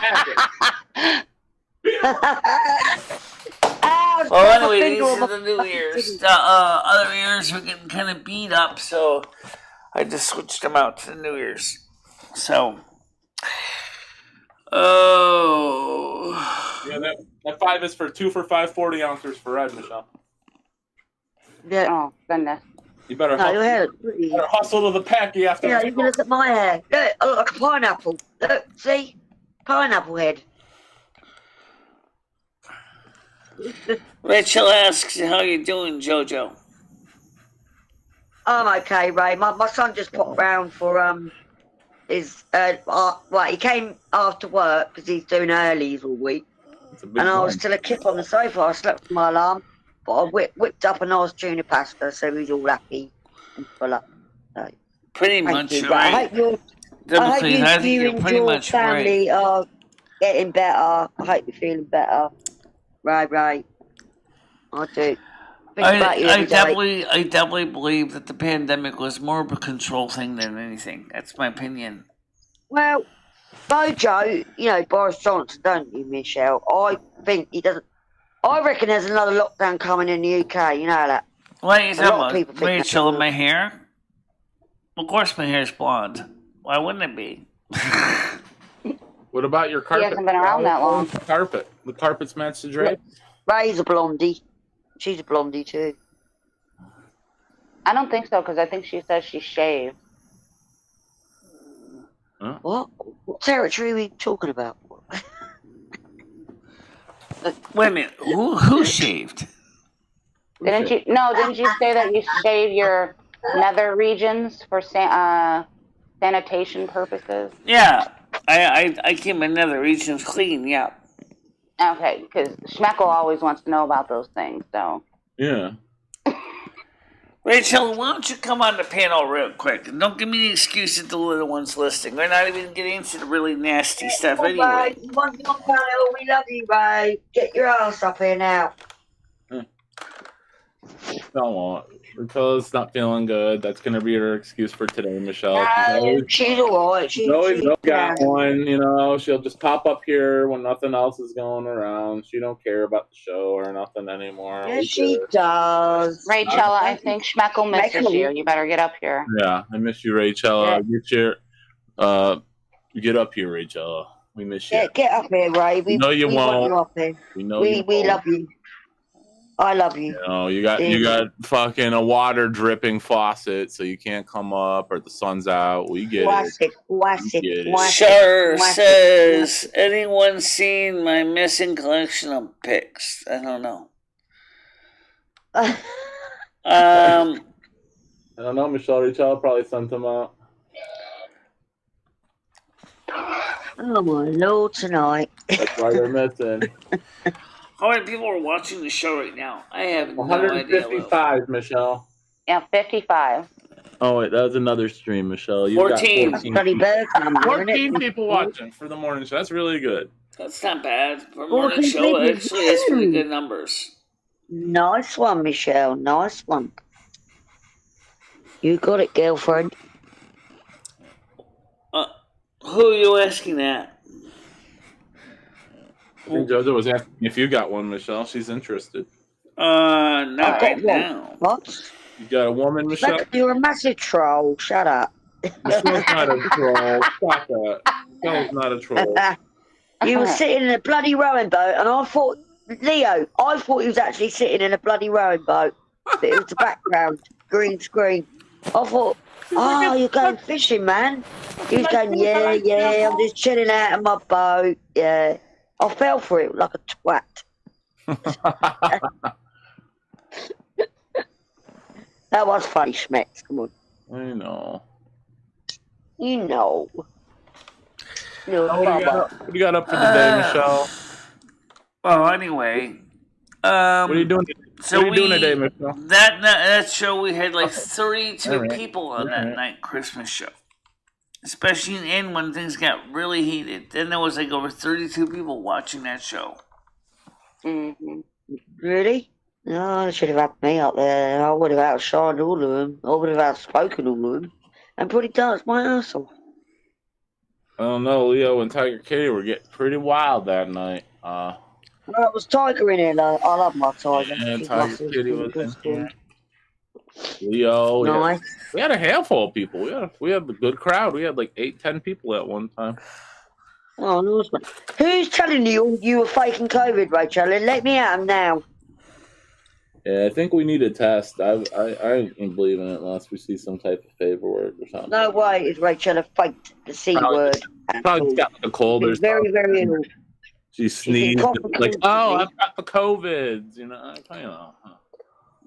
Well, anyway, these are the new ears. The other ears were getting kind of beat up, so I just switched them out to the new ears. So, Yeah, that 5 is for 2 for 5 40 ounces for Ed, Michelle. Yeah. Oh, goodness. You better, No, your hair looks you pretty. better hustle to the pack. You have to. Yeah, you can look at my hair. Look, I look like a pineapple. Look, see? Pineapple head. Rachel asks, how you doing, Jojo? I'm okay, Ray. My son just popped round for his he came after work because he's doing earlies all week, and I was still a kip on the sofa. I slept with my alarm, but I whipped up a nice tuna pasta, so he's all happy and full up. So, Pretty thank much you. But right. I hope you and pretty your much family right. are getting better. I hope you're feeling better. Right. I do. Think about you I every day. definitely believe that the pandemic was more of a control thing than anything. That's my opinion. Well, Bojo, Boris Johnson, don't you, Michelle? I think he doesn't. I reckon there's another lockdown coming in the UK. You know that. What are you A lot of talking people about? think Rachel that. and my hair? Of course my hair's blonde. Why wouldn't it be? What about your He carpet? hasn't been around that long. Carpet. The carpets match the drapes. Ray's a blondie. She's a blondie too. I don't think so, because I think she says she shaved. Huh? What territory are we talking about? Wait a minute. Who shaved? Didn't you? No, didn't you say that you shave your nether regions for sanitation purposes? Yeah. I keep my nether regions clean, yeah. Okay, because Schmeckle always wants to know about those things. So Yeah. Rachel, why don't you come on the panel real quick and don't give me the excuse that the little one's listening. We're not even getting into the really nasty stuff Oh, anyway. babe, you want your panel? We love you, babe. Get your ass up here now. Don't want. Rachela's not feeling good. That's gonna be her excuse for today, Michelle. No, she's all right. She's always got one, you know. She'll just pop up here when nothing else is going around. She don't care about the show or nothing anymore. Yes, she does. Rachel, I think Schmeckle misses you. You better get up here. Yeah, I miss you, Rachel. Yeah. Get up here, Rachel. We miss you. Yeah, get up here, Ray. We know you we won't. want you up here. We know we you love you. I love you. You know, you got fucking a water dripping faucet, so you can't come up, or the sun's out. We get it. Sure says, anyone seen my missing collection of pics? I don't know. I don't know, Michelle. Rachel probably sent them out. Oh my Lord, tonight. That's why they're missing. How many people are watching the show right now? I have no 155, idea. Michelle. Yeah, 55. Oh wait, that was another stream, Michelle. You 14. got 14 people watching for the morning show. That's really good. That's not bad for a morning show. Actually, it's pretty good numbers. Nice one, Michelle. Nice one. You got it, girlfriend. Who are you asking that? I think JoJo was asking if you got one, Michelle. She's interested. Not right now. What? You got a woman, Michelle? You're a massive troll. Shut up. Michelle's not a troll. Stop that. Michelle's not a troll. You were sitting in a bloody rowing boat, and I thought, Leo, I thought he was actually sitting in a bloody rowing boat. But it was the background, green screen. I thought, oh, you're going fishing, man. He was going, yeah, I'm just chilling out in my boat. Yeah. I fell for it like a twat. That was funny, Schmecks. Come on. I know. You know. No, what do you got up for today, Michelle? Well, anyway. What are you doing? So what are you doing today, Michelle? That show, we had like 32 people on that night Christmas show. Especially in when things got really heated. Then there was like over 32 people watching that show. Mm-hmm. Really? No, they should have had me up there. I would have outshined all of them. I would have outspoken all of them. And pretty danced my arsehole. I don't know. Leo and Tiger Kitty were getting pretty wild that night. Well, it was Tiger in here, though. I love my Tiger. And Tiger Kitty was in here. Leo. Nice. We had a handful of people. We had a good crowd. We had like 8-10 people at one time. Oh, nice one. Who's telling you you were faking COVID, Rachel? Let me at him now. Yeah, I think we need a test. I ain't believing it unless we see some type of paperwork or something. No way is Rachel faked the C word. Probably got like a cold or something. Very, very ill. She sneezed like, oh, I've got the COVID. You know.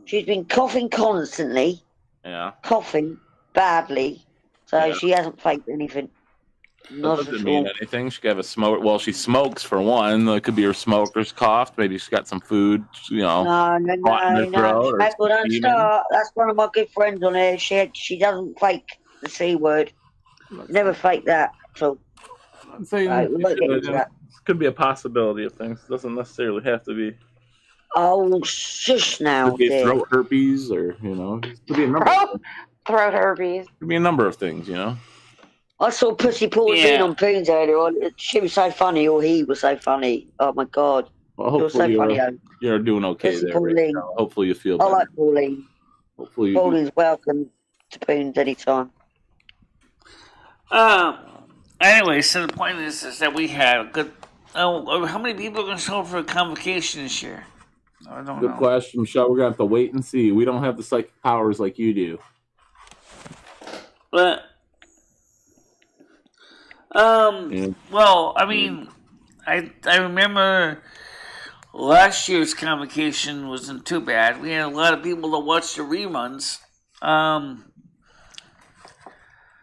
She's been coughing constantly. Yeah. Coughing badly. So she hasn't faked anything. That doesn't mean anything. She could have a smoke. Well, she smokes for one. It could be her smoker's cough. Maybe she's got some food, No. Schmeckle, don't start. That's one of my good friends on here. She doesn't fake the C word. Never fake that. So I'm saying it could be a possibility of things. It doesn't necessarily have to be. Oh, shush now. Could be throat herpes, or it could be a number. Throat herpes. Could be a number of things, I saw Pussy Paul being on Poons earlier on. She was so funny, or he was so funny. Oh my God. Well, hopefully you're doing okay Pussy there. Pauline. Hopefully you feel better. I like Pauline. Hopefully Pauline's welcome to Poons anytime. Anyway, so the point is that we had a good. How many people are going to show up for a convocation this year? I don't know. Good question, Michelle. We're going to have to wait and see. We don't have the psychic powers like you do. But, well, I mean, I remember last year's convocation wasn't too bad. We had a lot of people to watch the reruns.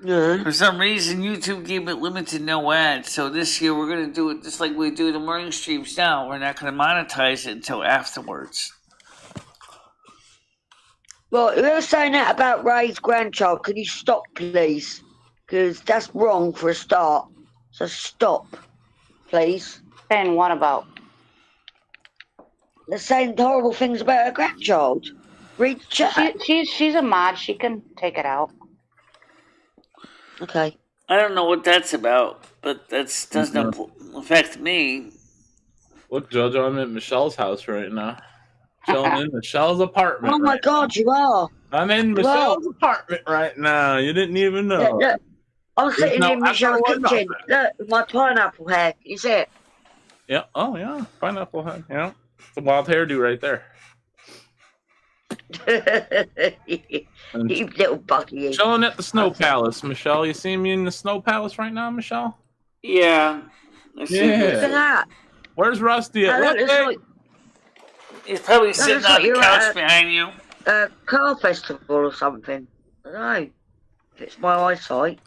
No. For some reason, YouTube gave it limited no ads. So this year we're gonna do it just like we do the morning streams now. We're not gonna monetize it until afterwards. Well, whoever's saying that about Ray's grandchild, can you stop, please? Because that's wrong for a start. So stop, please. Saying what about? They're saying horrible things about her grandchild. Read the chat. She's a mod. She can take it out. Okay. I don't know what that's about, but that doesn't affect me. Look, Jojo, I'm at Michelle's house right now. Chilling in Michelle's apartment. Oh my God, you are. I'm in Michelle's apartment right now. You didn't even know. Look. I'm sitting no in Michelle's afterward kitchen. Look, with my pineapple hair. You see it? Yeah. Oh, yeah. Pineapple head. Yeah. It's a wild hairdo right there. You little buggy. Chilling at the Snow Palace, Michelle. You see me in the Snow Palace right now, Michelle? Yeah. Look at that. Where's Rusty at? That looks like He's probably sitting looks like on the you're couch at behind you. a car festival or something. I don't know. If it's my eyesight.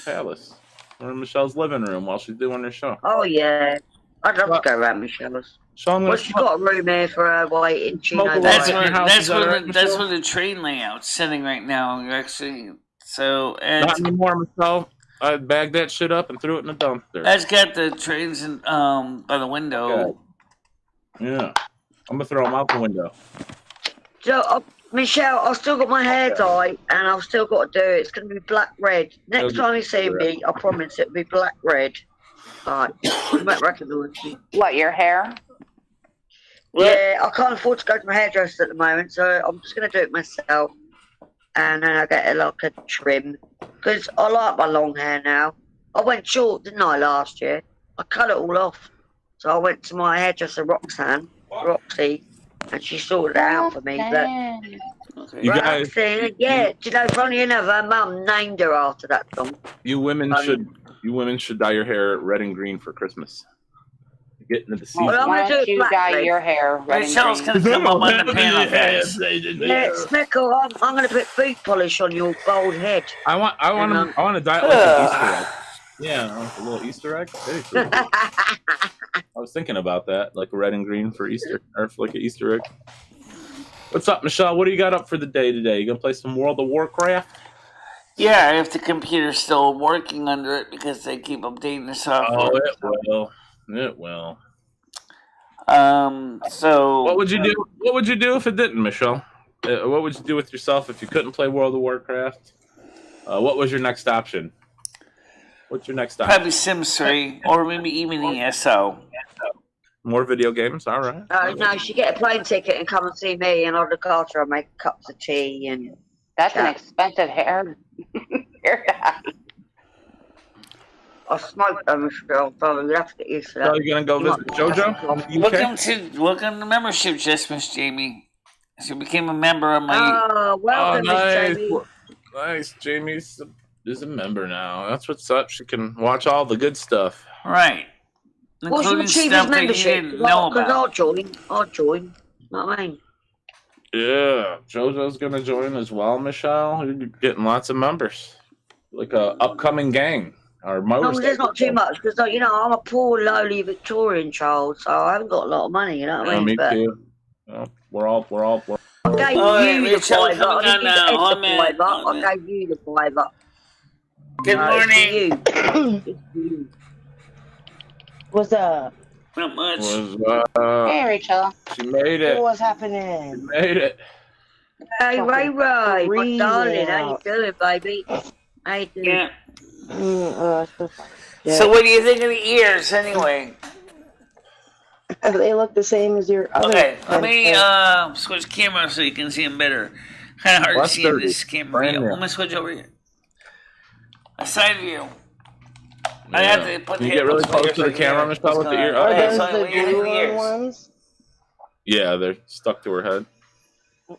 Palace. We're in Michelle's living room while she's doing her show. Oh, yeah. I'd love to go around Michelle's. Well, she's got a room here for her waiting. She knows That's where where the train layout's sitting right now. You're actually and Not anymore, Michelle. I bagged that shit up and threw it in the dumpster. that's got the trains in, by the window. Okay. Yeah, I'm gonna throw them out the window. So, Michelle, I've still got my hair dye, and I've still got to do it. It's going to be black red. Next time you see me, I promise it'll be black red. Alright, you might recognise me. What, your hair? Yeah, I can't afford to go to my hairdresser at the moment, so I'm just going to do it myself. And then I get like a trim. Because I like my long hair now. I went short, didn't I, last year? I cut it all off. So I went to my hairdresser, Roxy, and she sorted it out for me. But You guys, Roxy, yeah, do you know, funny enough, her mum named her after that song. you women should dye your hair red and green for Christmas. Get into the season. Well, Why don't you dye your hair red and Michelle's green? gonna come up on the panel face. Yeah, Smickle, I'm going to put boot polish on your bald head. I want to dye it like an Easter egg. Yeah, like a little Easter egg. Very cool. I was thinking about that, like red and green for Easter, or for like an Easter egg. What's up, Michelle? What do you got up for the day today? You gonna play some World of Warcraft? Yeah, if the computer's still working under it because they keep updating the software. Oh, it will. It will. So What would you do? What would you do if it didn't, Michelle? What would you do with yourself if you couldn't play World of Warcraft? What was your next option? What's your next option? Probably Sims 3 or maybe even ESO. More video games. All right. No, she get a plane ticket and come and see me, and I'll look after her, make cups of tea, and That's an expensive hair dye. I smoke them, so you have to get used to that. So you're gonna go visit JoJo? Welcome to membership, just Miss Jamie. She became a member of my. Oh, welcome, Miss nice. Jamie. Nice. Jamie's is a member now. That's what's up. She can watch all the good stuff. Right. What's your Including cheapest stuff that you membership? didn't know Because about. I'll join. You know what I mean? Yeah, JoJo's gonna join as well, Michelle. You're getting lots of members, like a upcoming gang or No, motorcycle. there's not too much because, you know, I'm a poor, lowly Victorian child, so I haven't got a lot of money. You know what I mean? Me But too. Yeah, we're all. I gave you the Michelle $5. coming I on didn't now. give Oh, Ed the man. $5. I gave you the $5. Good morning. It's for you. It's for you. What's up? Not much. Hey, Rachel. She made it. What's happening? She made it. Hey, Ray, my freezing darling, how you out. doing, baby? How you doing? Yeah. Yeah. So, what do you think of the ears, anyway? They look the same as your other. Okay, let me switch camera so you can see them better. Kind of hard That's to see in dirty. this camera. Brand new. Let me switch over here. A side view. I have to put Can you get really headphones close to the here. camera, Michelle, with the ear? Are Okay, those so the what do you think of the blue ears? ones? Yeah, they're stuck to her head.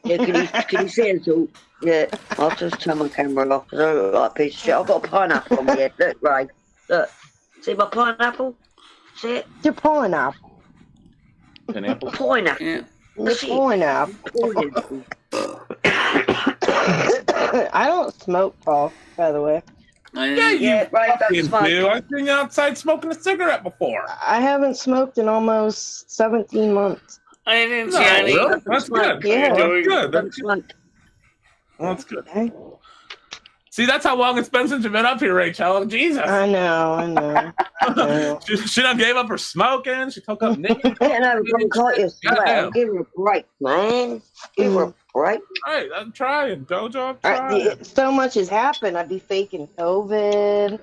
Yeah, can you see us all? Yeah, I'll just turn my camera off because I look like a piece of shit. I've got a pineapple on my head. Look, Ray. Look. See my pineapple? See it? You're pulling up. Pineapple. Pineapple. Yeah. You're See it? pulling up. Pineapple. I don't smoke, Paul, by the way. Yeah, you Yeah, right, fucking that's fine. do. I've been outside smoking a cigarette before. I haven't smoked in almost 17 months. I didn't No, see any. really? That's good. Yeah. Doing? Good. That's fine. That's good. Okay. See, that's how long it's been since you've been up here, Rachel. Jesus. I know. she done gave up her smoking. She took up knitting. Getting over bronchitis as well. Goddamn. Give her a break, man. Give her a break. Right, I'm trying, Dojo. I'm trying. So much has happened. I'd be faking COVID.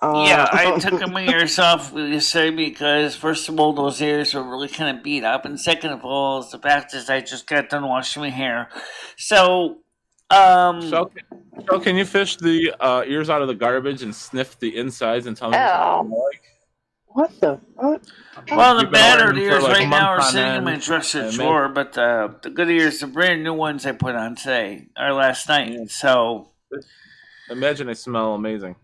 Yeah, I took a years off, you say, because first of all, those ears were really kind of beat up, and second of all, the fact is I just got done washing my hair. So, So can you fish the ears out of the garbage and sniff the insides and tell me what you like? What the fuck? well, the You've been wearing battered them for ears like a right now are month on sitting in my end, dresser and drawer, but the good ears, the brand new ones I put on today, or last night, Yeah. so... Imagine they smell amazing.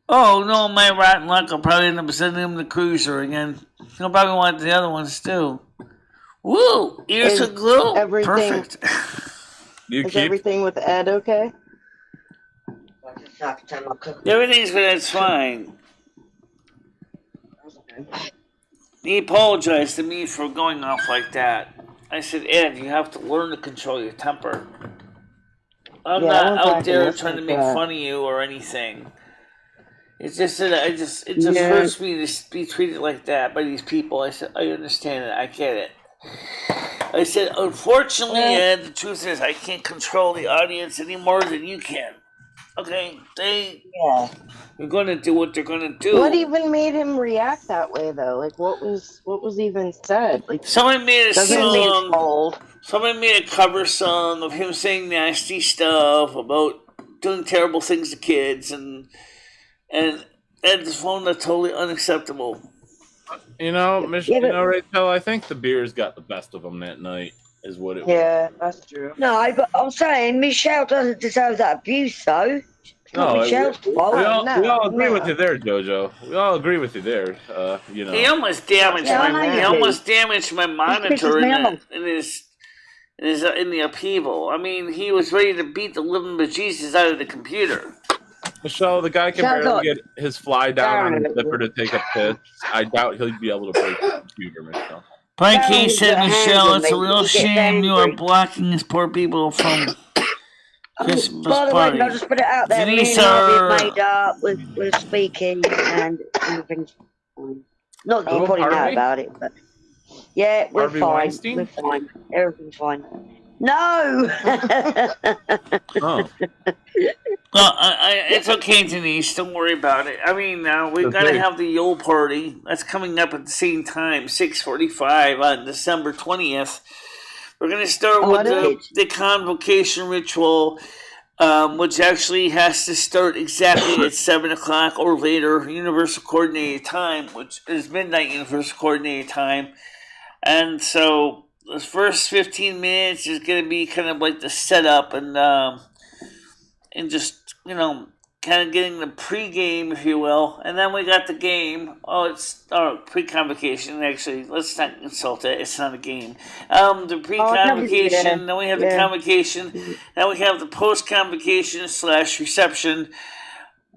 Oh, no, my rotten luck, I'll probably end up sending him the cruiser again. He'll probably want the other ones, too. Woo! Ears Is of glue! everything- Perfect. You Is keep everything with Ed okay? I just have to tell my cook. Everything's good, it's fine. He apologized to me for going off like that. I said, Ed, you have to learn to control your temper. I'm Yeah, I not went back out and there listened trying to to make that. fun of you or anything. It's just that it just Yeah. hurts me to be treated like that by these people. I said, I understand it, I get it. I said, unfortunately, Ed, the truth is I can't control the audience any more than you can. Okay, Yeah. they're gonna do what they're gonna do. What even made him react that way though? Like what was even said? Like Somebody made a Doesn't It's song. old. Somebody made a cover song of him saying nasty stuff about doing terrible things to kids, and just found that totally unacceptable. Rachel, I think the beers got the best of them that night, is what it was. yeah, that's true. No, but I'm saying Michelle doesn't deserve that abuse, though. It's not No, Michelle's fault. We all no, agree no. with you there, Jojo. We all agree with you there. He almost damaged Yeah, I know my. He you do. almost damaged my monitor me off. in the upheaval. I mean, he was ready to beat the living bejesus out of the computer. Michelle, the guy can Shut barely up. get his fly down on Darn his it. zipper to take a piss. I doubt he'll be able to break the computer, Michelle. Frankie Don't said, get Michelle, it's a angry. real You get shame you are angry. blocking these poor people from Christmas By the party. way, I'll just put it out there. Me Denise, and Harvey have made up. We're speaking, and everything's fine. Not that you Oh, probably know Harvey? about it, but yeah, we're Harvey fine. Weinstein? We're fine. Everything's fine. No. Oh, Well, it's okay, Denise. Don't worry about it. I mean, we've got to Okay. have the Yule party. That's coming up at the same time, 6:45 on December 20th. We're going to start What with the convocation ritual, which actually has to start exactly at 7 o'clock or later, Universal Coordinated Time, which is midnight Universal Coordinated Time. And so the first 15 minutes is going to be kind of like the setup and just, kind of getting the pre-game, if you will. And then we got the game. It's pre-convocation, actually. Let's not insult it. It's not a game. The pre-convocation, then we have the convocation, then we have the post-convocation / reception.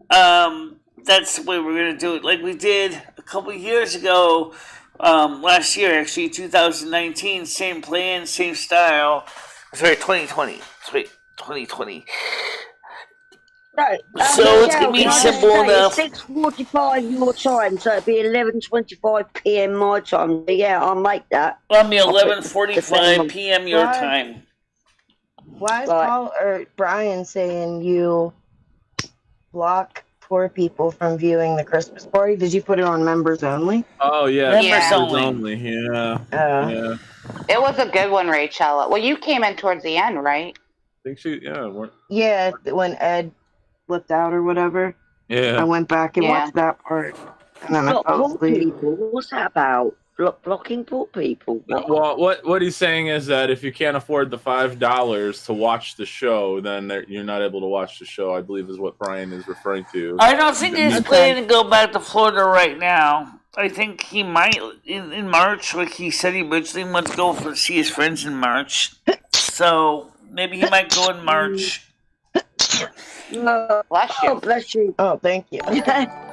That's the way we're going to do it. Like we did a couple years ago, last year, actually, 2019, same plan, same style. Sorry, 2020. Sorry, 2020. Right. So it's gonna be can I just simple say enough. It's 6:45 your time, so it'd be 11:25 p.m. my time. Yeah, I'll make that. On the I'll put the 11:45 same- p.m. your Why? time. Why is Right. Paul or Brian saying you block poor people from viewing the Christmas party? Did you put it on members only? Oh yeah, Members members only. only. Yeah, Oh. yeah. It was a good one, Rachel. Well, you came in towards the end, right? I think she. Yeah, Yeah, when Ed flipped out or whatever. I yeah. went back and Yeah. watched that part. And then I Block fell poor asleep. people. What's that about? Blocking poor people. Well, what he's saying is that if you can't afford the $5 to watch the show, then you're not able to watch the show. I believe is what Brian is referring to. I don't think he's planning to go back to Florida right now. I think he might in March, like he said he originally wants to go see his friends in March. So Maybe he might go in March. Oh, Bless you. bless you. Oh, thank you.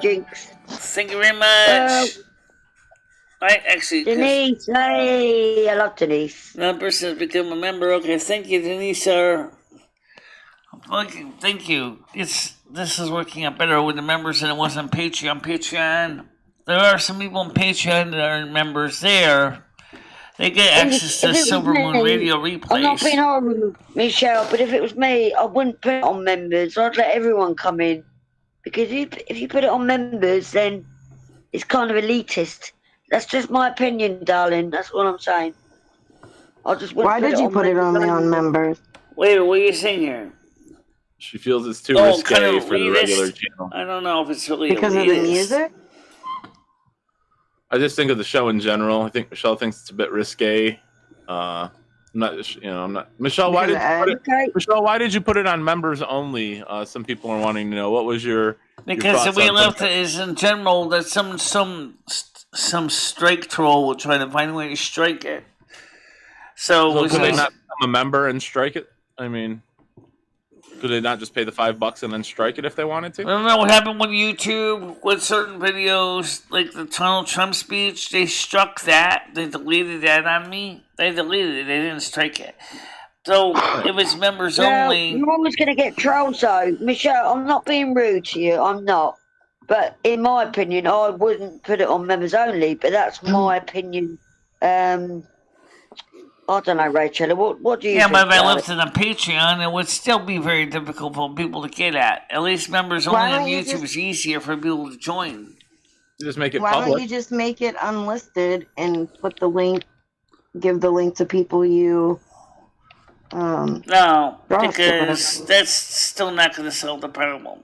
Jinx. Thank you very much. I actually, Denise, hey, I love Denise. that person has become a member. Okay, thank you, Denise, sir. Thank you. This is working out better with the members than it was on Patreon. Patreon, there are some people on Patreon that are members there. They get access to Silvermoon radio replays. I'm not being horrible, Michelle, but if it was me, I wouldn't put it on members. I'd let everyone come in. Because if you put it on members, then it's kind of elitist. That's just my opinion, darling. That's what I'm saying. I just wouldn't Why did you put it only on members? Wait, what are you saying here? She feels it's too risque for the regular channel. I don't know if it's really because of the music. I just think of the show in general. I think Michelle thinks it's a bit risque. I'm not. Michelle, why did you put it on members only? Some people are wanting to know what was your. Because if we left it as in general, that some strike troll will try to find a way to strike it. So could they not become a member and strike it? I mean, could they not just pay the $5 and then strike it if they wanted to? I don't know what happened with YouTube with certain videos, like the Donald Trump speech. They struck that. They deleted that on me. They deleted it. They didn't strike it. So if it's members only, you're always going to get trolls, though, Michelle. I'm not being rude to you. I'm not. But in my opinion, I wouldn't put it on members only. But that's my opinion. I don't know, Rachel. What do you think? Yeah, but if I left it on Patreon, it would still be very difficult for people to get at. At least members only on YouTube is easier for people to join. Just make it public. Why don't you just make it unlisted and put the link, give the link to people you... no, because that's still not going to solve the problem.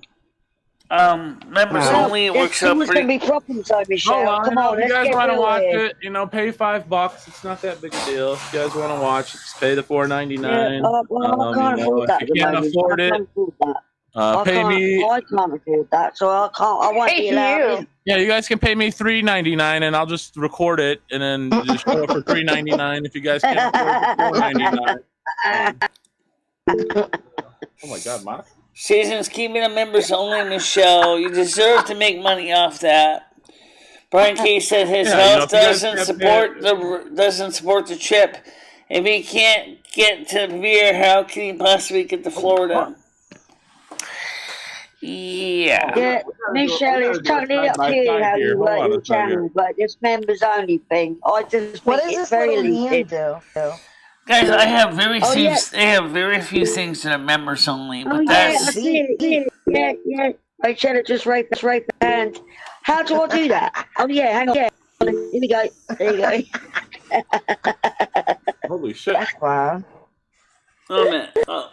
Members only, it works out pretty. There's going to be problems, though, Michelle. Come on, if you let's guys get want to real watch here. it, pay $5. It's not that big a deal. If you guys want to watch it, just pay the $4.99. I can't afford that. If you can't afford it, pay me. I can't afford that, so I can't. I won't be allowed. Yeah, you guys can pay me $3.99, and I'll just record it, and then just show it for $3.99. If you guys can't afford it, $4.99. Oh my God, Mark. Season's keeping the members only, Michelle. You deserve to make money off that. Brian K said his health doesn't support the trip. If he can't get to Revere, how can he possibly get to Florida? Yeah, Michelle, it's totally up to you how you work your channel, but this members only thing, I just think it's very elitist. Guys, I have very few. They have very few things that are members only, but that's yeah. I said it just right the hand. How do I do that? Oh yeah, hang on. Yeah. Here we go. There you go. Holy shit! Wow. Oh man. Oh.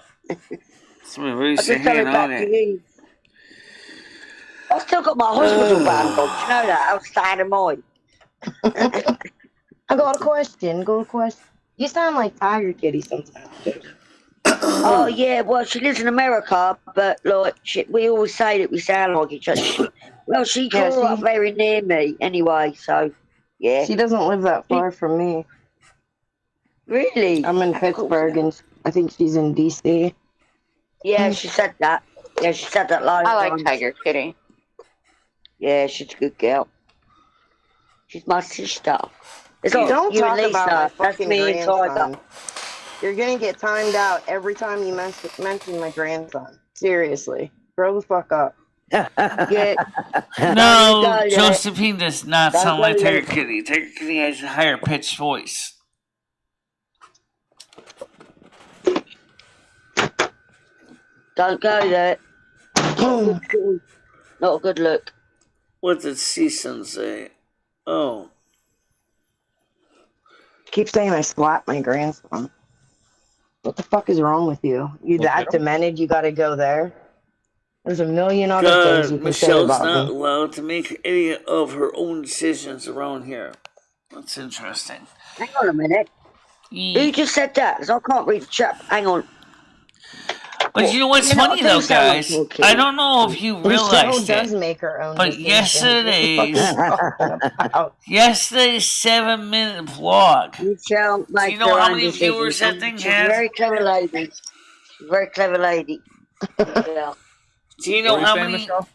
Somebody really say hand on it. I've still got my hospital band on. Do you know that? Outside of mine. I got a question. You sound like Tiger Kitty sometimes. Oh yeah, well she lives in America, but like we always say that we sound like each other. Well, she grew up very near me anyway, so yeah. She doesn't live that far from me. Really? I'm in Pittsburgh, and I think she's in D.C. Yeah, she said that. Yeah, she said that last time. I like Tiger Kitty. Yeah, she's a good girl. She's my sister. It's Don't you talk and Lisa. about my That's fucking me and grandson. Tiger. You're gonna get timed out every time you mention my grandson. Seriously, grow the fuck up. Yeah. No, Josephine does not sound like Tiger Kitty. Tiger Kitty has a higher pitched voice. Don't go there. Not a good look. What did Season say? Oh. Keep saying I slapped my grandson. What the fuck is wrong with you? You that demented? You gotta go there. There's a million other things you can say about me. Michelle's not allowed to make any of her own decisions around here. That's interesting. Hang on a minute. Who just said that? Because I can't read the chat. Hang on. But you know what's funny though, guys? I don't know if you realized does make her own but yesterday's 7-minute vlog. Michelle, do you know how many viewers that thing She's has? very clever lady. She's a very clever lady. Yeah. Do you know What were you how saying, many? Michelle?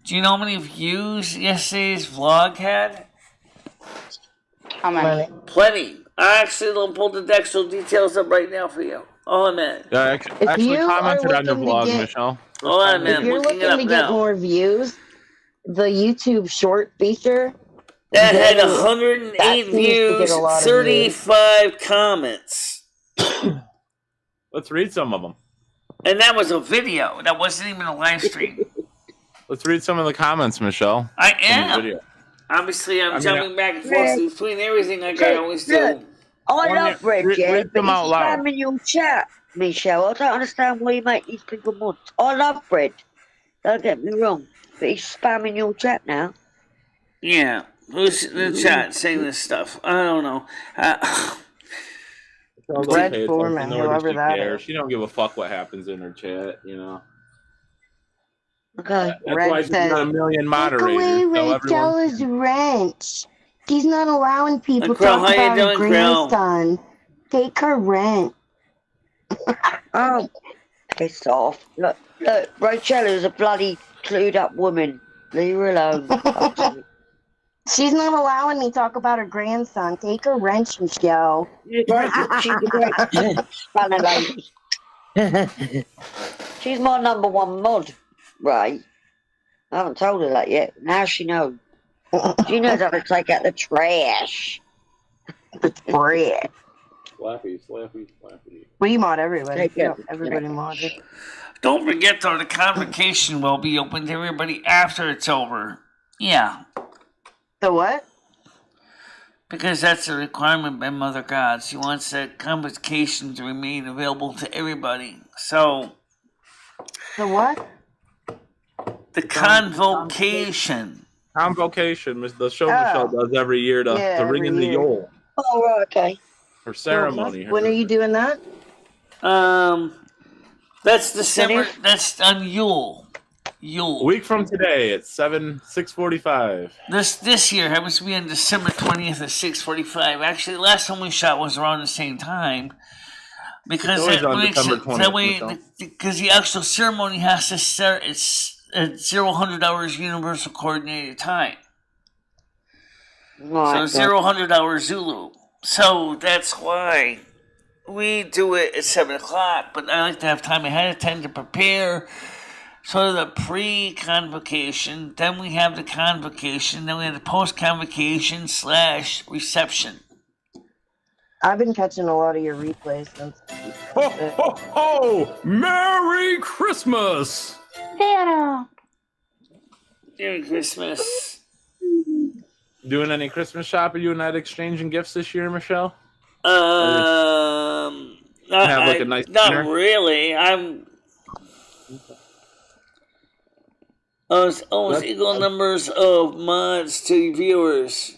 Do you know how many views yesterday's vlog had? How many? Plenty. I actually don't pull the actual details up right now for you. All a minute. Yeah, I If actually you are commented on your looking to vlog, get- Michelle. Hold on a If minute. you're Looking it looking up to get now. more views, the YouTube short feature That had that 108 seems to get views, a lot of 35 comments. Let's read some of them. And that was a video. That wasn't even a live stream. Let's read some of the comments, Michelle. I from the am. video. Obviously, I'm I mean, jumping back and forth between everything like I always do. Look, I Why don't love you Red read Jet, but them he's out loud? spamming your chat, Michelle. I don't understand why you make these people mods. I love Red. Don't get me wrong, but he's spamming your chat now. Yeah. Who's in the chat saying this stuff? I don't know. Michelle Red doesn't pay Foreman, attention, nor does whoever she that care. is. She don't give a fuck what happens in her chat, you know. Okay. That's Red why she's says, got a million "Take moderators. away So everyone. Rachel's rent. She's not allowing people to Krill, talk how you about her doing, Krill? grandson. Take her rent." Oh, piss off. Look, Rachel is a bloody clued up woman. Leave her alone. She's not allowing me to talk about her grandson. Take her rent, Michelle. She's a great spanner lady. She's my number one mod, right? I haven't told her that yet. Now she knows. She knows how to take out the trash. The bread. Slappy. We mod everybody. Take it. Yep, everybody modded. Don't forget, though, the convocation will be open to everybody after it's over. Yeah. The what? Because that's a requirement by Mother God. She wants that convocation to remain available to everybody. So, The what? the convocation. Convocation, the show Oh. Michelle does every year to Yeah, ring in every the year. Yule. Oh, right, okay. Her ceremony. When are you doing that? That's December. That's on Yule. A week from today at 6:45. This year happens to be on December 20th at 6:45. Actually, the last time we shot was around the same time. Because It's always that on makes December it 20th, that way. Michelle. Because the actual ceremony has to start at 0-100 Universal Coordinated Time. Right, So 0-100 Zulu. So that's why we do it at 7 o'clock. But I like to have time ahead of time to prepare. Sort of the pre-convocation. Then we have the convocation. Then we have the post-convocation / reception. I've been catching a lot of your replays since. Ho, ho, ho! Merry Christmas! Santa. Merry Christmas. Doing any Christmas shopping? You and that exchanging gifts this year, Michelle? Not a nice dinner? really. I'm. Almost equal numbers of mods to viewers.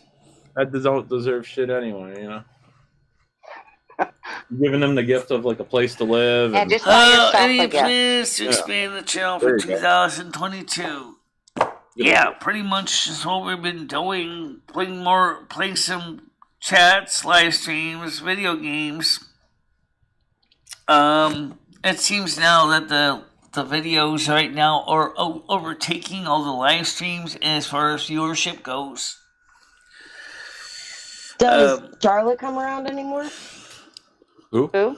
That don't deserve shit anyway, you know. Giving them the gift of like a place to live. Yeah, just buy yourself Any a gift. plans to expand the channel for 2022? Yeah, pretty much is what we've been doing. Playing some chats, live streams, video games. It seems now that the videos right now are overtaking all the live streams as far as viewership goes. Does Charlotte come around anymore? Who?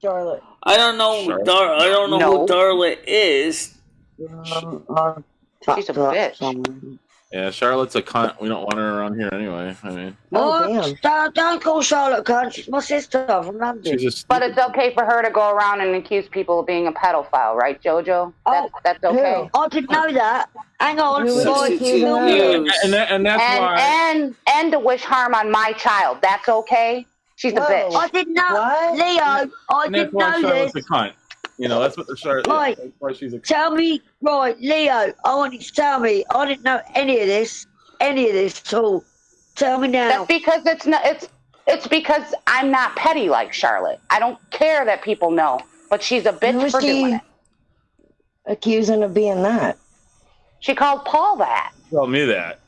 Charlotte. I don't know. I don't know who Darla is. She's a bitch. Yeah, Charlotte's a cunt. We don't want her around here anyway. I mean, Don't call Charlotte cunt. She's my sister from London. she's just. But it's okay for her to go around and accuse people of being a pedophile, right, Jojo? That's okay. I didn't know that. Hang on. Who was Boy, accusing you her? And that's why. And to wish harm on my child. That's okay. She's a bitch. I didn't know. What? Leo, I And that's didn't why know Charlotte's this. a cunt. You know, that's what the Charlotte. Right. That's why she's a cunt. Tell me, right, Leo, I want you to tell me. I didn't know any of this at all. Tell me now. That's because it's not. It's because I'm not petty like Charlotte. I don't care that people know, but she's a Who bitch was for doing she it. accusing of being that? She called Paul that. Tell me that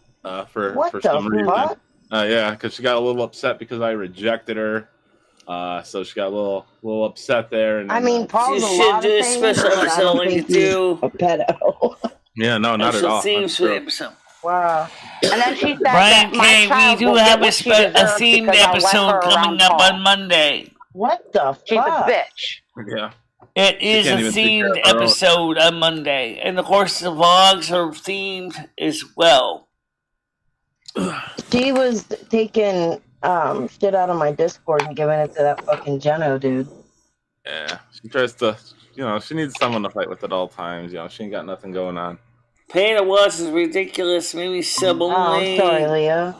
for What for the some reason. fuck? Yeah, because she got a little upset because I rejected her So she got a little upset there. And I then, mean, Paul's She a should lot do of a things, special but I episode don't like think you he's do. a pedo. yeah, no, not at all. Themes That's for the true. episode. Wow. And then she said Brian that my K, we child do will get have what she deserves a themed because I'll let episode her coming around up Paul. on Monday. What the She's a fuck? bitch. Yeah. It is a can't even take care themed of her own. episode on Monday, and of course the vlogs are themed as well. She was taking shit out of my Discord and giving it to that fucking Geno dude. Yeah. She tries to, she needs someone to fight with at all times. She ain't got nothing going on. Pain it was is ridiculous. Maybe sub Oh, I'm only. sorry, Leah.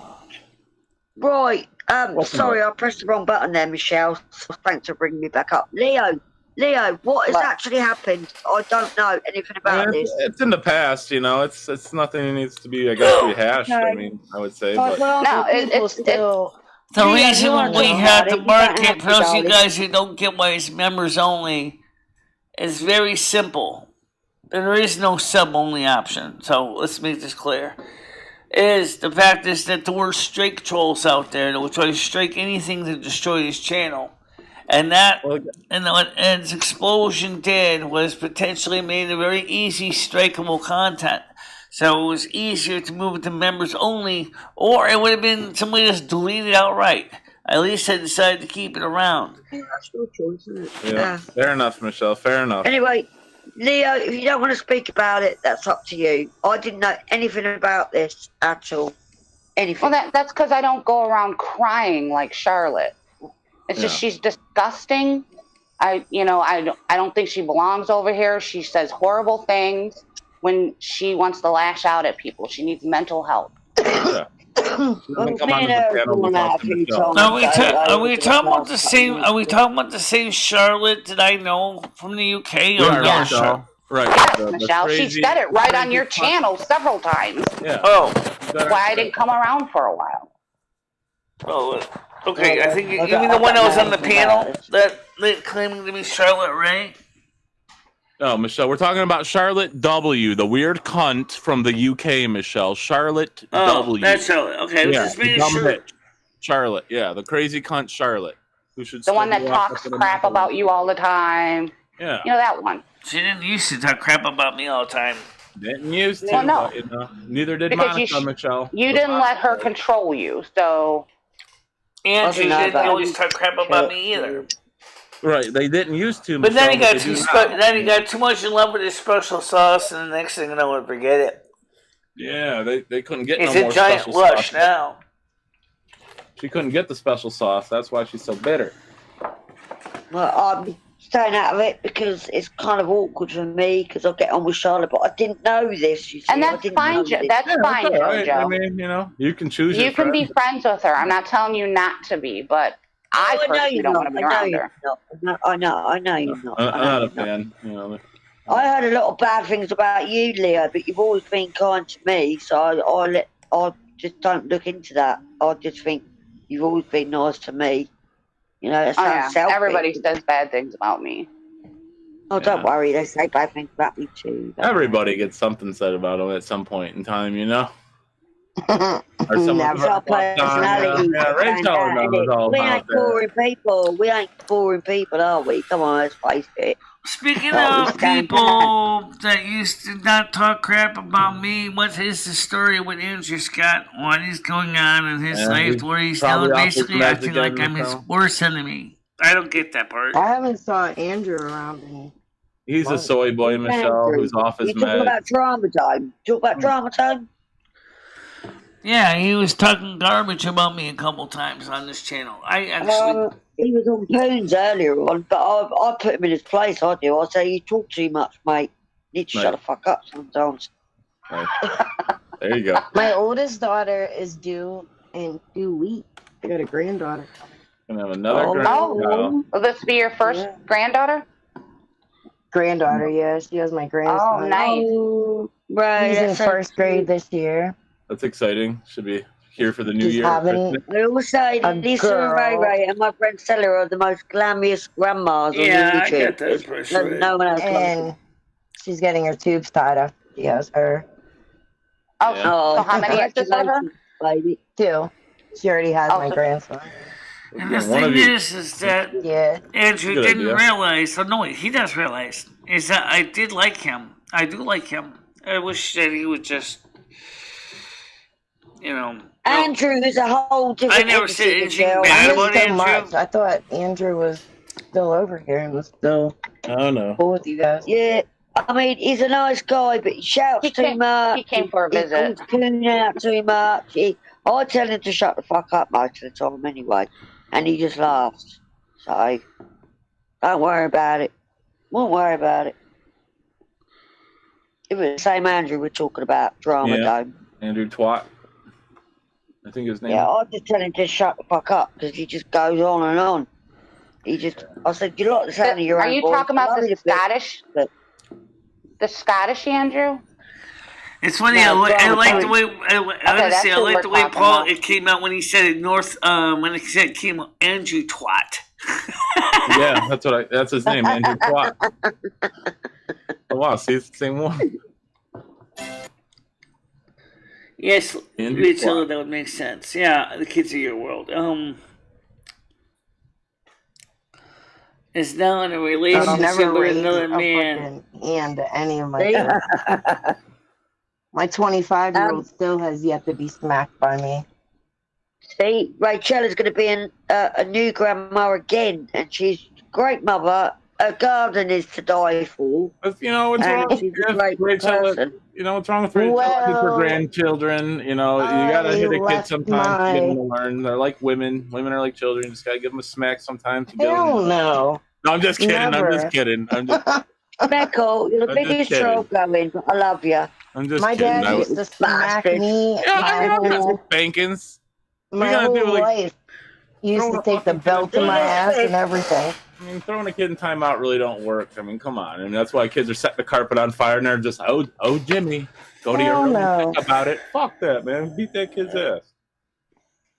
Right. What's Sorry, I pressed the wrong button there, Michelle. So thanks for bringing me back up. Leo, what has actually happened? I don't know anything about this. It's in the past, It's nothing that needs to be, I guess, rehashed. I mean, I would say, but No, it's still. The Leah, reason you wanna we talk have about to it? You mark don't have it to, for those of you darling. guys who don't get why it's members only is very simple. There is no sub only option. So let's make this clear. The fact is that there were strike trolls out there that will try to strike anything to destroy his channel. And that, and what its explosion did was potentially made a very easy strikeable content. So it was easier to move it to members only, or it would have been somebody just deleted outright. At least I decided to keep it around. Yeah, that's your choice, isn't it? yeah. Fair enough, Michelle. Fair enough. Anyway, Leo, if you don't want to speak about it, that's up to you. I didn't know anything about this at all. Anything. Well, that's because I don't go around crying like Charlotte. It's just she's disgusting. I don't think she belongs over here. She says horrible things when she wants to lash out at people. She needs mental help. Yeah. Come on to the panel with us, Michelle. Are we talking about the same? Are we talking about the same Charlotte that I know from the UK? Or no, Michelle. Right. Yes, The Michelle. She said it right on your channel several times. Yeah. Oh. That's why I didn't come around for a while. Oh, okay. I think you mean the one that was on the panel that claiming to be Charlotte Ray? No, Michelle, we're talking about Charlotte W, the weird cunt from the UK, Michelle. Charlotte W. That's Charlotte. Okay, Yeah, just being dumb sure. bitch. Charlotte, yeah, the crazy cunt Charlotte. Who should The one still that be locked talks up in a crap mental- about you all the time. Yeah. You know that one. She didn't used to talk crap about me all the time. Didn't used to, Well, no. but, neither did Because Monica, Michelle. You didn't let her control you, so... And she Doesn't didn't matter. always talk crap about me either. Right, they didn't used to, But then he Michelle, got but they do now. then he got too much in love with his special sauce, and the next thing you know, I forget it. Yeah, they couldn't get It's no a more giant special rush sauce. now. She couldn't get the special sauce. That's why she's so bitter. Well, I'm staying out of it because it's kind of awkward for me because I get on with Charlotte, but I didn't know this. You see, And I that's didn't fine, know Jo. this. That's fine, all right. Jojo. I mean, you can choose You your can be friends. friends with her. I'm not telling you not to be, but I know personally you're don't not. want to be I know around you're her. not. I know you're not. I'm I know not a you're not. fan, I heard a lot of bad things about you, Leo, but you've always been kind to me, so I just don't look into that. I just think you've always been nice to me. You know, that Oh, sounds yeah. selfish. Everybody says bad things about me. Oh, don't Yeah. worry, they say bad things about me too. Everybody gets something said about them at some point in time, Or someone It's our personality. Yeah, Ray Teller knows all We about ain't that. boring people. We ain't boring people, are we? Come on, let's face it. Speaking Oh, of people that used to not talk crap about me, what is the story with Andrew Scott? What is going on in his Yeah, life he's where he's probably now off basically his meds acting like again, I'm his so. worst enemy? I don't get that part. I haven't saw Andrew around in He's a soy boy, Michelle, who's off his You talking meds. about drama time? Talk about drama time? Yeah, he was talking garbage about me a couple times on this channel. I actually... He was on Poons earlier on, but I put him in his place, I do. I say, you talk too much, mate. You need to shut the fuck up sometimes. Right. There you go. My oldest daughter is due in 2 weeks. I got a granddaughter. Gonna have another Oh, will this be your first granddaughter? Granddaughter, yeah. She has my grandson. Oh, nice. Oh, right. He's in that's so first grade cute. this year. That's exciting. Should be here for the new Just year. having I always say a Lisa and Ray girl. Ray and my friend Stella are the most glamorous grandmas Yeah, on I YouTube. get that impression. No one else like And it. she's getting her tubes tied after she has her Oh, Yeah. so how many extras are there? Congratulations, baby. 2. She already has Oh, my so- grandson. And the One of thing you- is that Yeah. Andrew Good didn't idea. realize, or no, he does realize, is that I did like him. I do like him. I wish that he would just, Andrew is a whole different I never said entity, anything Michelle. bad I about missed so Andrew. much. I thought Andrew was still over here and was still Oh no. cool with you guys. Yeah, I mean, he's a nice guy, but he shouts too much. He came for a He visit. calls Coon out too much. I tell him to shut the fuck up most of the time anyway, and he just laughs. So, don't worry about it. Won't worry about it. It was the same Andrew we're talking about, Drama Yeah. Dome. Andrew Twat. I think his name. Yeah, I just tell him to shut the fuck up because he just goes on and on. I said, you like the sound of your Are own you voice. talking about I love the you, but- Scottish? but- The Scottish Andrew? It's funny. No, I like the Drama way. that's Honestly, I who like we're the way talking Paul. about. It came out when he said it. When it said came out, Andrew Twat. Yeah, that's his name, Andrew Twat. Oh wow, see, it's the same one. Yes, Andrew Rachel, Twat. that would make sense. Yeah, the kids of your world. Is now in a I've relationship never with raised another a man. fucking hand to any of my See? kids. My 25-year-old still has yet to be smacked by me. See, Rachel is going to be a new grandma again, and she's a great mother. Her garden is to die for. What's what's And wrong she's with a great Rachel? person. What's wrong with Rachel? With her Well, grandchildren, you gotta I hit a kid left sometimes to get them to my- learn. They're like women. Women are like children. You just gotta give them a smack sometimes to get Hell them. no. No, I'm just kidding. Never. I'm just kidding. Beckle, you're the I'm just biggest kidding. troll going, but I love you. I'm just My kidding. dad used to smack me I my got some whole, spankings. my gotta do, whole like, life. He used throw to a take the fucking belt to kid. my ass and everything. I mean, throwing a kid in timeout really don't work. I mean, come on. And that's why kids are setting the carpet on fire and they're just, oh, Jimmy, go to your Hell room no. and think about it. Fuck that, man. Beat that kid's ass.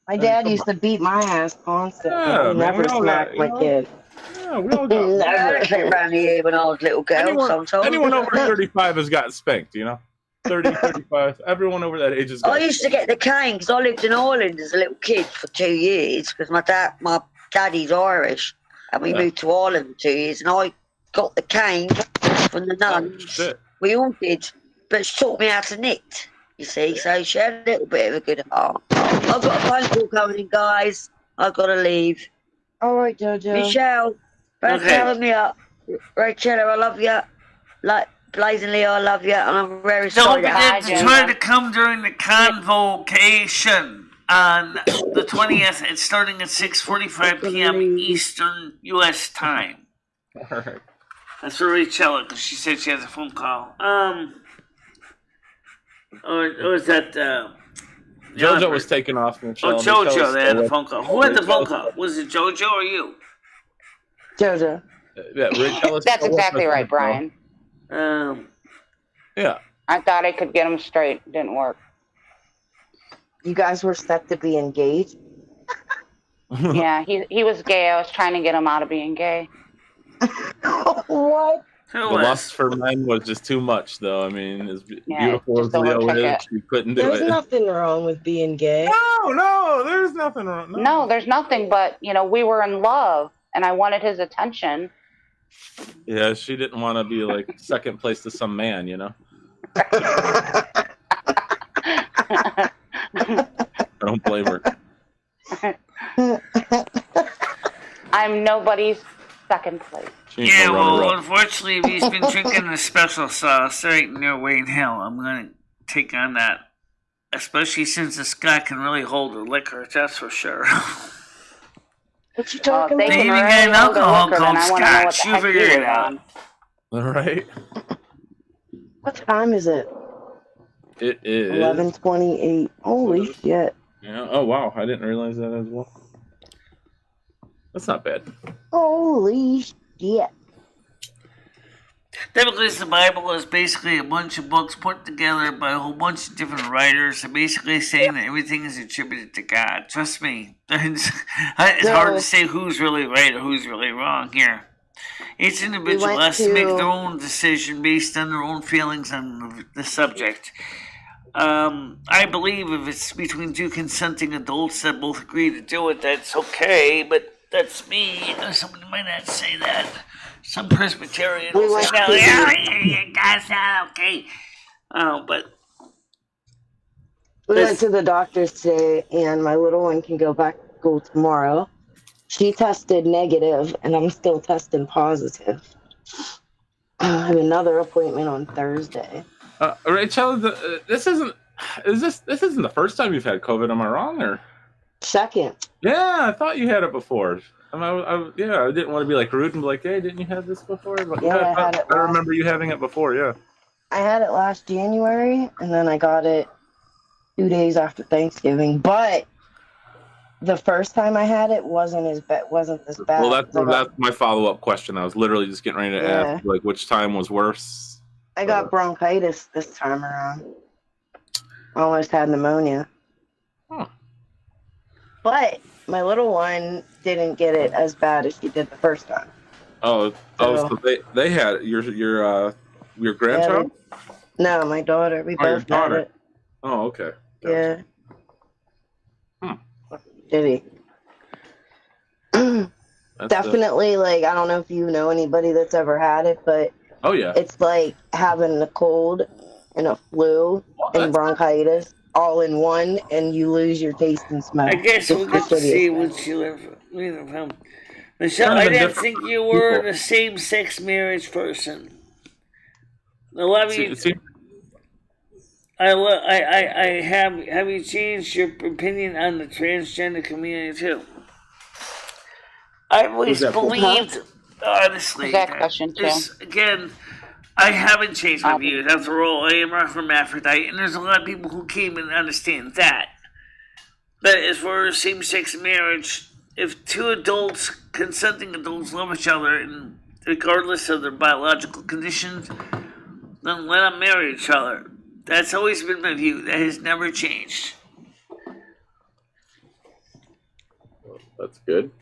My dad used to beat my ass constantly. Yeah, He man, never we all smacked got- my kid. Yeah, we all got. I was around here when I was a little girl sometimes. Anyone over 35 has gotten spanked, 30, 35. Everyone over that age has I got used to get the cane because I lived in Ireland as a little kid for 2 years because my daddy's Irish and we Yeah. moved to Ireland for 2 years and I got the cane from the nuns. shit. We all did, but she taught me how to knit, you see, so she had a little bit of a good heart. I've got a phone call coming in, guys. I've got to leave. All right, Jojo. Michelle, thanks for Okay. having me up. Rachel, I love you. Like, blazingly, I love you, and I'm very Don't sorry. forget to Jenna. try to come during the convocation on the 20th. It's starting at 6:45 p.m. Eastern U.S. time. All right. That's for Rachel because she said she has a phone call. Or was that JoJo was taken off. Michelle. Oh, JoJo, Michelle's they had still the phone call. Who had the phone call? Was it JoJo or you? Jojo. Yeah, Rachel is That's still with exactly us, right, Michelle. Brian. Yeah. I thought I could get him straight. Didn't work. You guys were set to be engaged? Yeah, he was gay. I was trying to get him out of being gay. What? Who The was? lust for men was just too much, though. I mean, as Yeah, beautiful as just Leo overtook is, it. she couldn't do There's it. nothing wrong with being gay. No, there's nothing wrong. No, there's nothing, but, we were in love, and I wanted his attention. Yeah, she didn't want to be like second place to some man, I don't blame her. I'm nobody's second place. She ain't Yeah, no well, runner-up. unfortunately, if he's been drinking the special sauce, there ain't no way in hell I'm going to take on that. Especially since this guy can really hold the liquor, that's for sure. What you talking They They can even really get an hold their alcohol liquor, called then I wanna know what scotch. the You heck he figure it was out. on. All right. What time is it? It is 11:28. Holy shit. Yeah. Oh wow, I didn't realize that as well. That's not bad. Holy shit. Typically, the Bible is basically a bunch of books put together by a whole bunch of different writers, and basically saying that everything is attributed to God. Trust me, it's hard to say who's really right or who's really wrong here. Each individual has to make their own decision based on their own feelings on the subject. I believe if it's between two consenting adults that both agree to do it, that's okay, but that's me. Somebody might not say that. Some Presbyterians will say, no, that's not okay. But we went to the doctor's today, and my little one can go back to school tomorrow. She tested negative, and I'm still testing positive. I have another appointment on Thursday. Rachel, this isn't the first time you've had COVID. Am I wrong, or second? Yeah, I thought you had it before. I didn't want to be like rude and be like, hey, didn't you have this before? But yeah, I remember you having it before. Yeah, I had it last January, and then I got it 2 days after Thanksgiving. But the first time I had it wasn't this bad. Well, that's my follow-up question. I was literally just getting ready to ask, like, which time was worse. I got bronchitis this time around. Almost had pneumonia. Huh. But my little one didn't get it as bad as she did the first time. So they had your grandchild? No, my daughter. We both had it. Oh, okay. Gotcha. Yeah. Did he? Definitely, like, I don't know if you know anybody that's ever had it, but it's like having a cold and a flu and bronchitis all in one, and you lose your taste and smell. I guess we'll get to see what you live from. Michelle, I didn't think you were a same-sex marriage person. I love you. Have you changed your opinion on the transgender community too? I always believed, honestly, that question too. Again, I haven't changed my views. After all, I am a hermaphrodite, and there's a lot of people who came and understand that. But as far as same-sex marriage, if two consenting adults love each other, and regardless of their biological conditions, then let them marry each other. That's always been my view. That has never changed. That's good.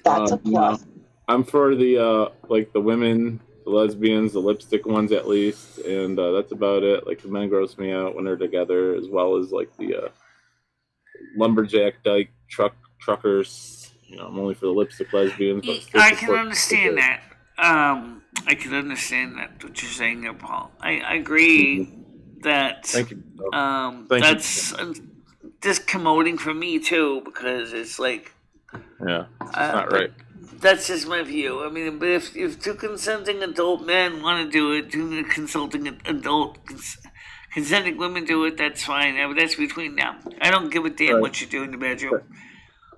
That's a plus. I'm for the the women, the lesbians, the lipstick ones at least, and that's about it. Like, the men gross me out when they're together, as well as like the lumberjack dyke truckers. I'm only for the lipstick lesbians. But I can understand that. I can understand that, what you're saying there, Paul. I agree that Thank you. that's discommoding for me too, because it's like, yeah, it's not right. That's just my view. I mean, but if two consenting adult men want to do it, two consenting women do it, that's fine. But that's between them. I don't give a damn what you do in the bedroom.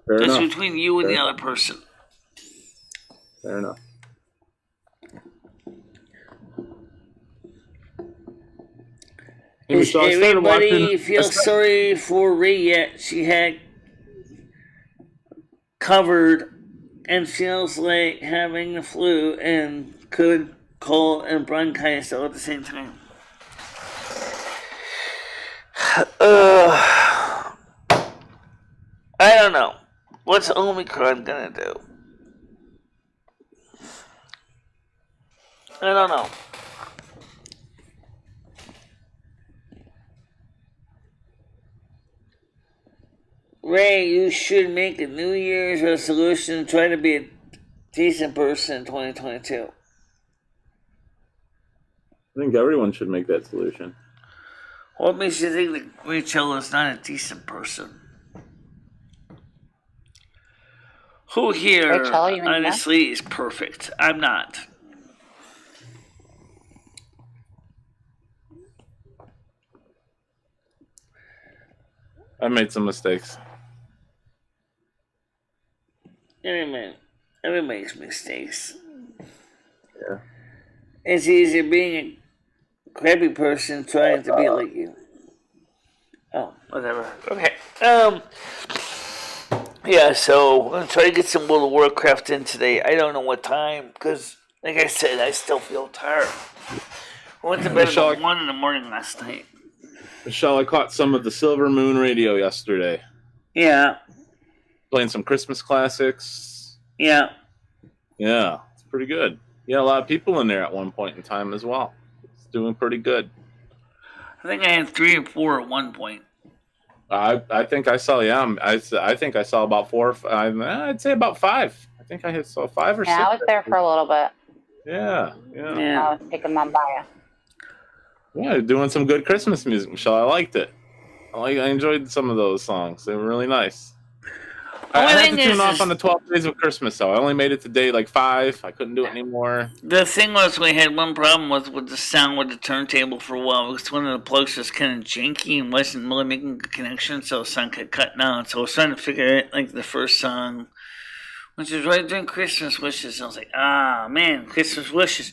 That's between you and the other person. Fair enough. Does everybody feel sorry for Ray yet? She had covered and feels like having the flu and could cold and bronchitis all at the same time. I don't know. What's Omicron gonna do? I don't know. Ray, you should make a New Year's resolution and try to be a decent person in 2022. I think everyone should make that solution. What makes you think that Rachel is not a decent person? Who here, honestly, is perfect? I'm not. I made some mistakes. Everyone makes mistakes. Yeah. It's easier being a crappy person trying to be like you. Oh, whatever. Okay. Yeah, so I'm going to try to get some World of Warcraft in today. I don't know what time, because, like I said, I still feel tired. I went to bed at 1 in the morning last night. Michelle, I caught some of the Silvermoon radio yesterday. Yeah. Playing some Christmas classics. Yeah. Yeah. pretty good. Yeah, a lot of people in there at one point in time as well. It's doing pretty good. I think I had 3 or 4 at one point. I think I saw, I think I saw about 4 or 5. I'd say about 5. I think I saw 5 or 6. Yeah, I was there for a little bit. Yeah. I was taking my bio. Yeah, doing some good Christmas music, Michelle. I liked it. I enjoyed some of those songs. They were really nice. I had to tune off on the 12 Days of Christmas, though. I only made it to day 5. I couldn't do it anymore. The thing was, we had one problem with the sound with the turntable for a while, because one of the plugs was kind of janky and wasn't really making a connection, so the sound kept cutting out. So I was trying to figure out, like, the first song, which was right during Christmas Wishes. I was like, man, Christmas Wishes.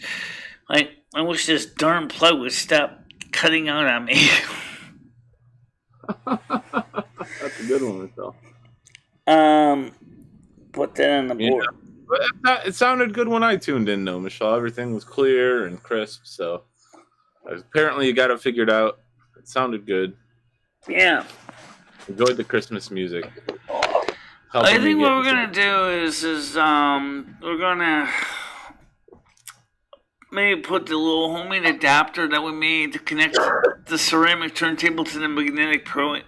Like, I wish this darn plug would stop cutting out on me. That's a good one, Michelle. Put that on the board. Yeah. It sounded good when I tuned in, though, Michelle. Everything was clear and crisp, so apparently you got it figured out. It sounded good. Yeah. Enjoyed the Christmas music. I think what we're gonna do is we're gonna maybe put the little homemade adapter that we made to connect the ceramic turntable to the magnetic phono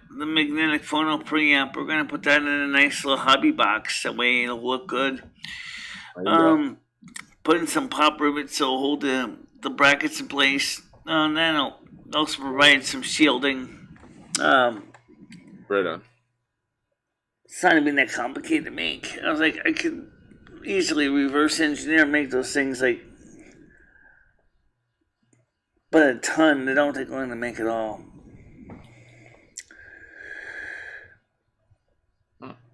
preamp. We're gonna put that in a nice little hobby box. That way it'll look good. Put in some pop rivets so it'll hold the brackets in place. And then it'll also provide some shielding. Right on. It's not even that complicated to make. I was like, I could easily reverse engineer and make those things like, but a ton. They don't take long to make it all.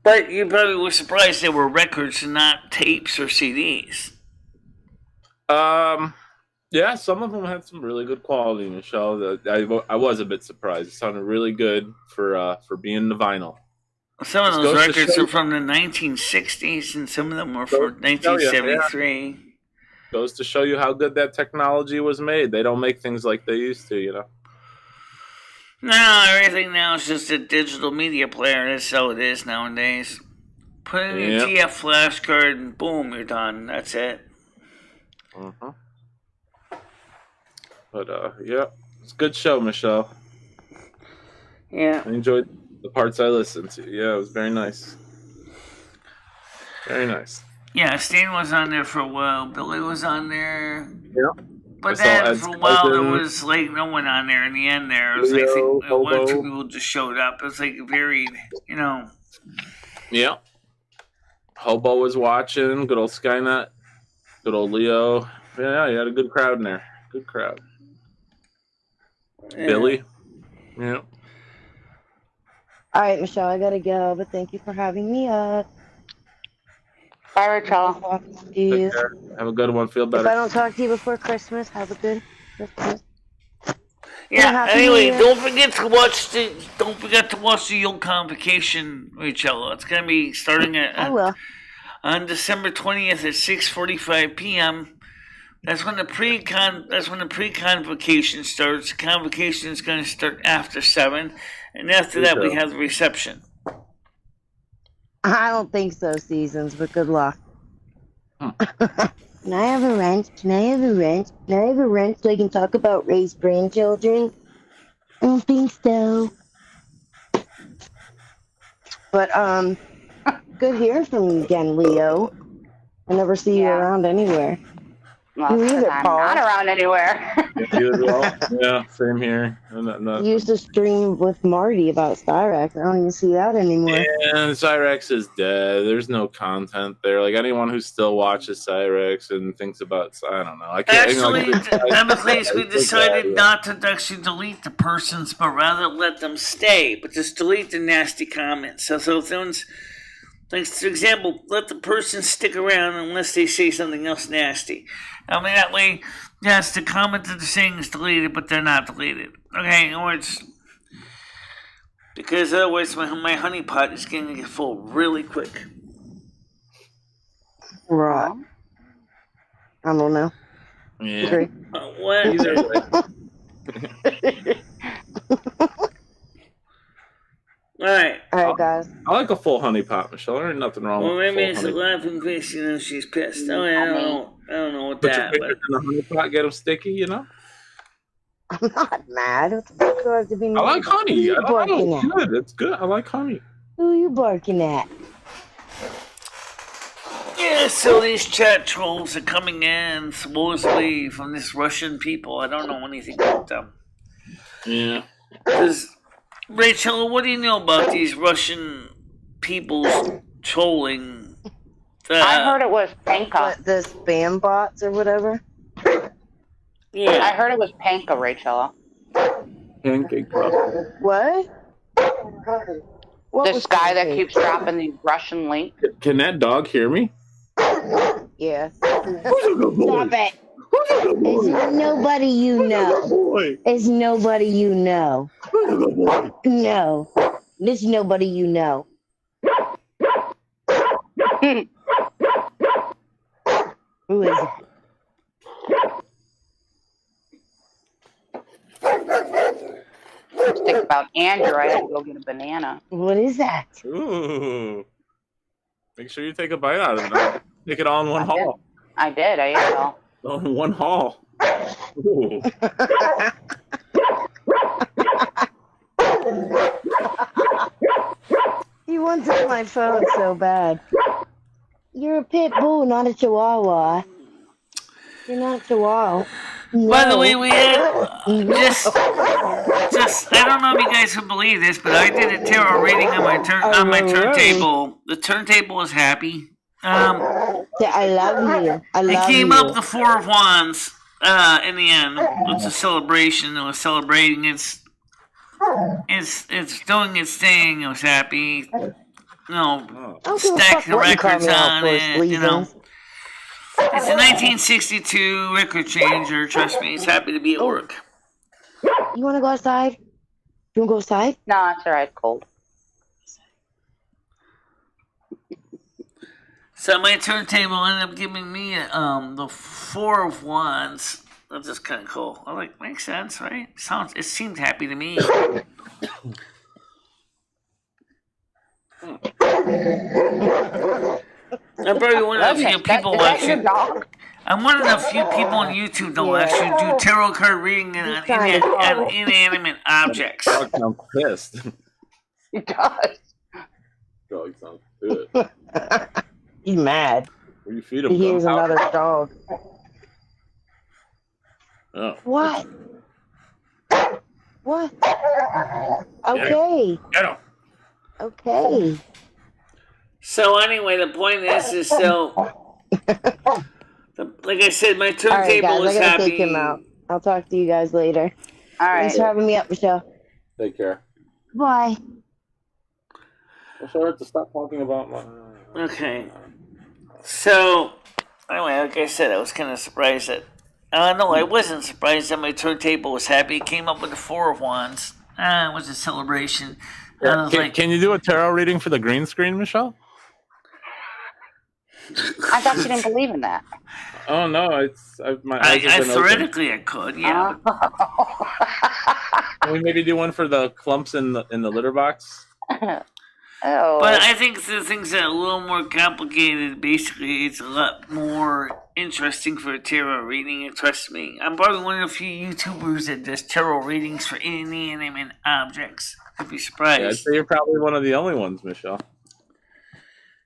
But you probably were surprised they were records and not tapes or CDs. Yeah, some of them had some really good quality, Michelle. I was a bit surprised. It sounded really good for being the vinyl. Some of those records are from the 1960s, and some of them were from 1973. Yeah. Goes to show you how good that technology was made. They don't make things like they used to, you know. No, everything now is just a digital media player. That's how it is nowadays. Put in your GF flash card, and boom, you're done. That's it. Uh-huh. But, it's a good show, Michelle. Yeah. I enjoyed the parts I listened to. Yeah, it was very nice. Very nice. Yeah, Stan was on there for a while. Billy was on there. Yeah. But then for a while, there was like no one on there in the end there. It was like one or two people just showed up. It was like varied, you know. Yeah. Hobo was watching. Good old Skynet. Good old Leo. Yeah, you had a good crowd in there. Good crowd. Yeah. Billy. Yeah. All right, Michelle, I gotta go, but thank you for having me up. Bye, Rachel. Have a good one. Feel better. If I don't talk to you before Christmas, have a good Christmas. Yeah. Anyway, don't forget to watch the Yule Convocation, Rachel. It's gonna be starting on December 20th at 6:45 p.m. That's when the pre-convocation starts. The convocation is going to start after 7, and after that we have the reception. I don't think so, Seasons, but good luck. Can I have a wrench? Can I have a wrench? Can I have a wrench so I can talk about raised grandchildren? I don't think so. But, good hearing from you again, Leo. I never see you around anywhere. Well, you either, I'm Paul. not around anywhere. You as well? Yeah, same here. You used to stream with Marty about Cyrax. I don't even see that anymore. And Cyrax is dead. There's no content there. Like, anyone who still watches Cyrax and thinks about, I don't know. I can't, actually, Damocles, we decided not to actually delete the persons, but rather let them stay. But just delete the nasty comments. So if someone's, like, for example, let the person stick around unless they say something else nasty. I mean, that way, yes, the comment that they're saying is deleted, but they're not deleted. Okay, or it's because otherwise my honey pot is going to get full really quick. Right. I don't know. Yeah. Agree. What? Alright. Alright, guys. I like a full honey pot, Michelle. There's nothing wrong with maybe a it's full honey a laughing face, she's pissed. Oh, yeah, I with Put your that. fingers in the honey pot, get them sticky, you know? I'm not mad. What the fuck do I have to be mad? I like honey. Who you I don't know. barking It's at? good. It's good. I like honey. Who are you barking at? Yeah, so these chat trolls are coming in supposedly from this Russian people. I don't know anything about them. Yeah. Rachel, what do you know about these Russian people's trolling? I heard it was Panka. What, the spam bots or whatever? Yeah. I heard it was Panka, Rachel. Pancake puff. What? This guy that keeps dropping these Russian links. Can that dog hear me? Yeah. Stop it. It's nobody you know. It's nobody you know. No. It's nobody you know. Who is it? Think about Andrew. I had to go get a banana. What is that? Ooh. Make sure you take a bite out of it. Take it all in one haul. I did. I ate it all. All in one haul. Ooh. He wants my phone so bad. You're a pit bull, not a chihuahua. You're not a chihuahua. No. By the way, we had just I don't know if you guys would believe this, but I did a tarot reading on my turntable. The turntable was happy. I love you. I love you. It came up the Four of Wands in the end. It's a celebration. It was celebrating. It's doing its thing. It was happy. You know, stacking records on it. You know. It's a 1962 record changer. Trust me, it's happy to be at work. You want to go outside? You want to go outside? No, it's all right. Cold. So my turntable ended up giving me the Four of Wands. That's just kind of cool. I like, makes sense, right? It seemed happy to me. I'm probably one of the few people watching. I'm one of the few people on YouTube that actually do tarot card reading on inanimate objects. Dog sounds pissed. He does. Dog sounds good. He's mad. Where you feed him? He hears another dog. Oh. What? What? Okay. Get him. Okay. So anyway, the point is so. Like I said, my turntable All right, guys, is I gotta happy. take him out. I'll talk to you guys later. All right. Thanks for having me up, Michelle. Take care. Bye. I'm sorry to stop talking about my. Okay. So, anyway, like I said, I was kind of surprised that. No, I wasn't surprised that my turntable was happy. It came up with the Four of Wands. It was a celebration. Yeah. Can you do a tarot reading for the green screen, Michelle? I thought you didn't believe in that. Oh no, my eyes have been theoretically I could, yeah. Can we maybe do one for the clumps in the litter box? Oh. But I think the things that are a little more complicated. Basically, it's a lot more interesting for a tarot reading. And trust me, I'm probably one of the few YouTubers that does tarot readings for inanimate objects. I'd be surprised. Yeah, I'd say you're probably one of the only ones, Michelle.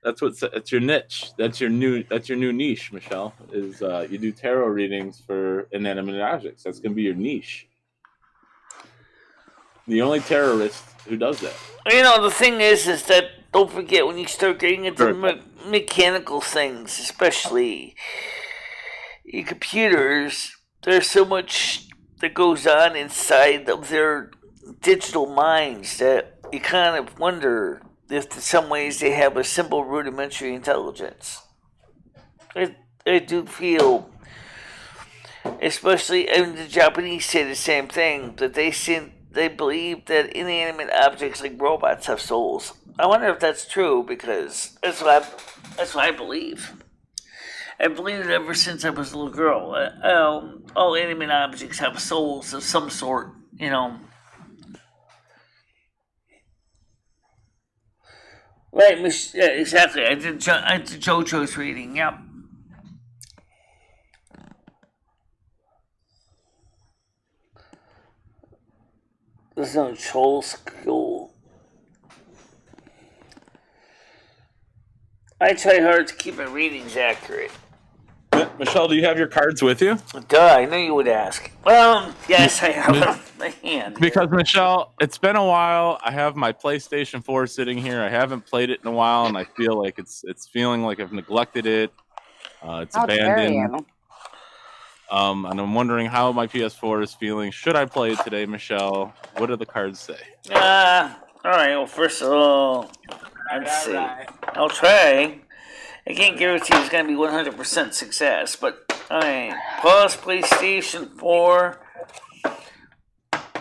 That's your niche. That's your new niche, Michelle. Is you do tarot readings for inanimate objects. That's gonna be your niche. The only terrorist who does that. You know, the thing is that don't forget when you start getting into mechanical things, especially your computers, there's so much that goes on inside of their digital minds that you kind of wonder if in some ways they have a simple rudimentary intelligence. I do feel, especially, and the Japanese say the same thing, that they believe that inanimate objects like robots have souls. I wonder if that's true, because that's what I believe. I believed it ever since I was a little girl. All inanimate objects have souls of some sort, you know. Right, yeah, exactly. I did JoJo's reading. Yep. There's no troll school. I try hard to keep my readings accurate. Michelle, do you have your cards with you? Duh, I knew you would ask. Yes, I have them in my hand. Because, Michelle, it's been a while. I have my PlayStation 4 sitting here. I haven't played it in a while, and I feel like it's feeling like I've neglected it. It's abandoned. And I'm wondering how my PS4 is feeling. Should I play it today, Michelle? What do the cards say? All right. Well, first of all, let's see. I'll try. I can't guarantee it's going to be 100% success, but alright. Pause PlayStation 4.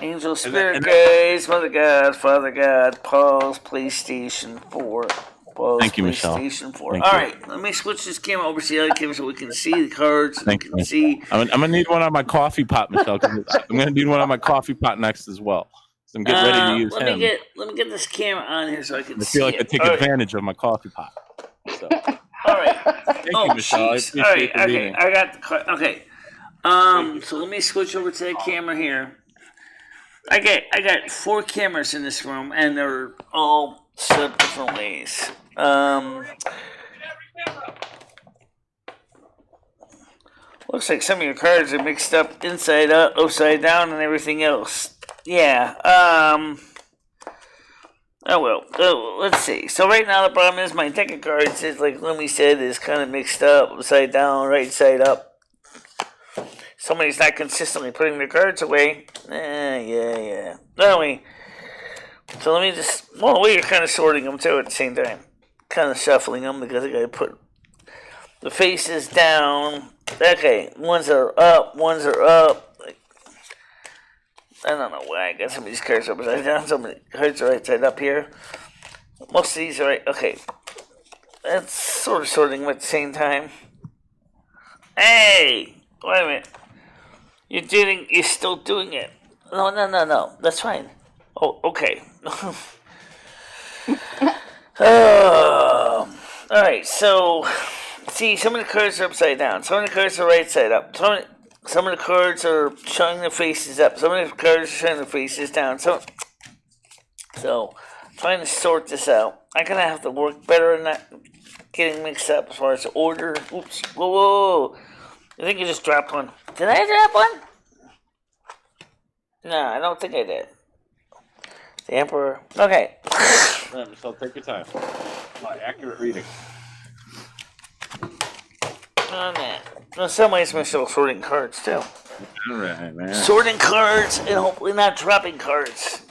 Angel Spirit Guides, Mother God, Father God. Pause PlayStation 4. Pause. Thank you, Michelle. PlayStation 4. Alright, let me switch this camera over to the other camera so we can see the cards. Thank you. See. I'm going to need one on my coffee pot, Michelle. I'm going to need one on my coffee pot next as well. So I'm getting ready to use him. Let me get this camera on here so I can see. I feel like I take advantage of my coffee pot. So. All right. Thank you, Michelle. All right. Okay. I got the card. Okay. So let me switch over to the camera here. I got 4 cameras in this room, and they're all set up different ways. Looks like some of your cards are mixed up inside up, upside down, and everything else. Yeah. Oh, well, let's see. So right now the problem is my deck of cards is, like Lumi said, is kind of mixed up, upside down, right side up. Somebody's not consistently putting their cards away. Yeah. Anyway, so let me just, you're kind of sorting them too at the same time. Kind of shuffling them because I got to put the faces down. Okay, ones are up, ones are up. I don't know why I got some of these cards upside down. Some of the cards are right side up here. Most of these are right. Okay. That's sort of sorting them at the same time. Hey! Wait a minute. You're still doing it. No. That's fine. Oh, okay. Alright, so, see, some of the cards are upside down. Some of the cards are right side up. Some of the cards are showing their faces up. Some of the cards are showing their faces down. So trying to sort this out. I'm going to have to work better on not getting mixed up as far as order. Oops. Whoa. I think you just dropped one. Did I drop one? No, I don't think I did. The Emperor. Okay. So take your time. Accurate reading. Oh, man. In some ways, I'm still sorting cards, too. All right, man. Sorting cards and hopefully not dropping cards.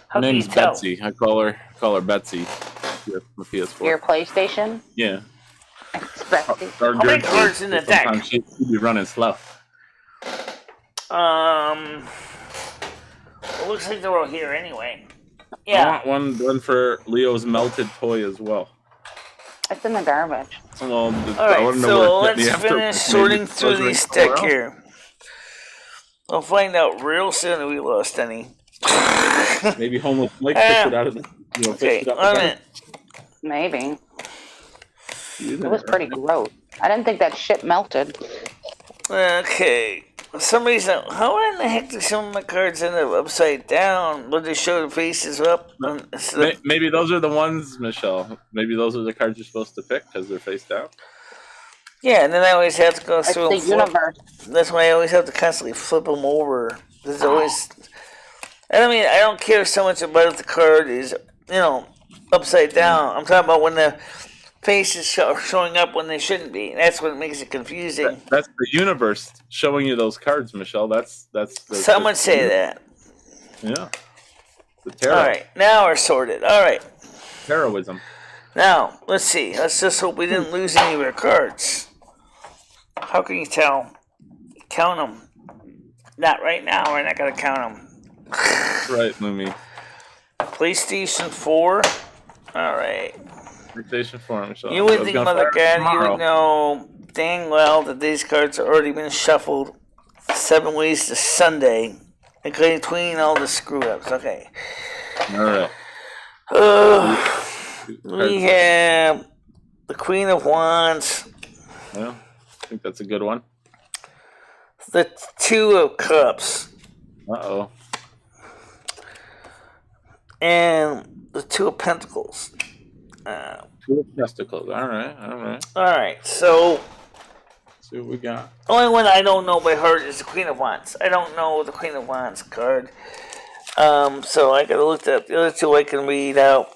Her name's Betsy. I call her Betsy. PS4. Your PlayStation? Yeah. It's Betsy. How many cards in the deck? Sometimes she'd be running slow. It looks like they're all here anyway. Yeah. I want one for Leo's melted toy as well. It's in the garbage. All right, so let's finish sorting through these deck here. I'll find out real soon if we lost any. Maybe homeless Mike picked it out of the. Okay, on it. Maybe. It was pretty gross. I didn't think that shit melted. Okay. For some reason, how in the heck do some of my cards end up upside down? Would they show the faces up? Maybe those are the ones, Michelle. Maybe those are the cards you're supposed to pick because they're face down. Yeah, and then I always have to go through the universe. That's why I always have to constantly flip them over. There's always. I mean, I don't care so much about if the card is, upside down. I'm talking about when the faces are showing up when they shouldn't be. That's what makes it confusing. That's the universe showing you those cards, Michelle. That's Someone say that. Yeah. The tarot. All right, now we're sorted. All right. Heroism. Now, let's see. Let's just hope we didn't lose any of our cards. How can you tell? Count them. Not right now. We're not going to count them. Right, Lumi. PlayStation 4. All right. PlayStation 4, Michelle. You would think, Mother God, you would know dang well that these cards have already been shuffled 7 ways to Sunday, including all the screw-ups. Okay. All right. We have the Queen of Wands. Well, I think that's a good one. The Two of Cups. Uh-oh. and the Two of Pentacles. Two of Testicles. All right. All right. So, let's see what we got. Only one I don't know by heart is the Queen of Wands. I don't know the Queen of Wands card. So I gotta look up the other two I can read out.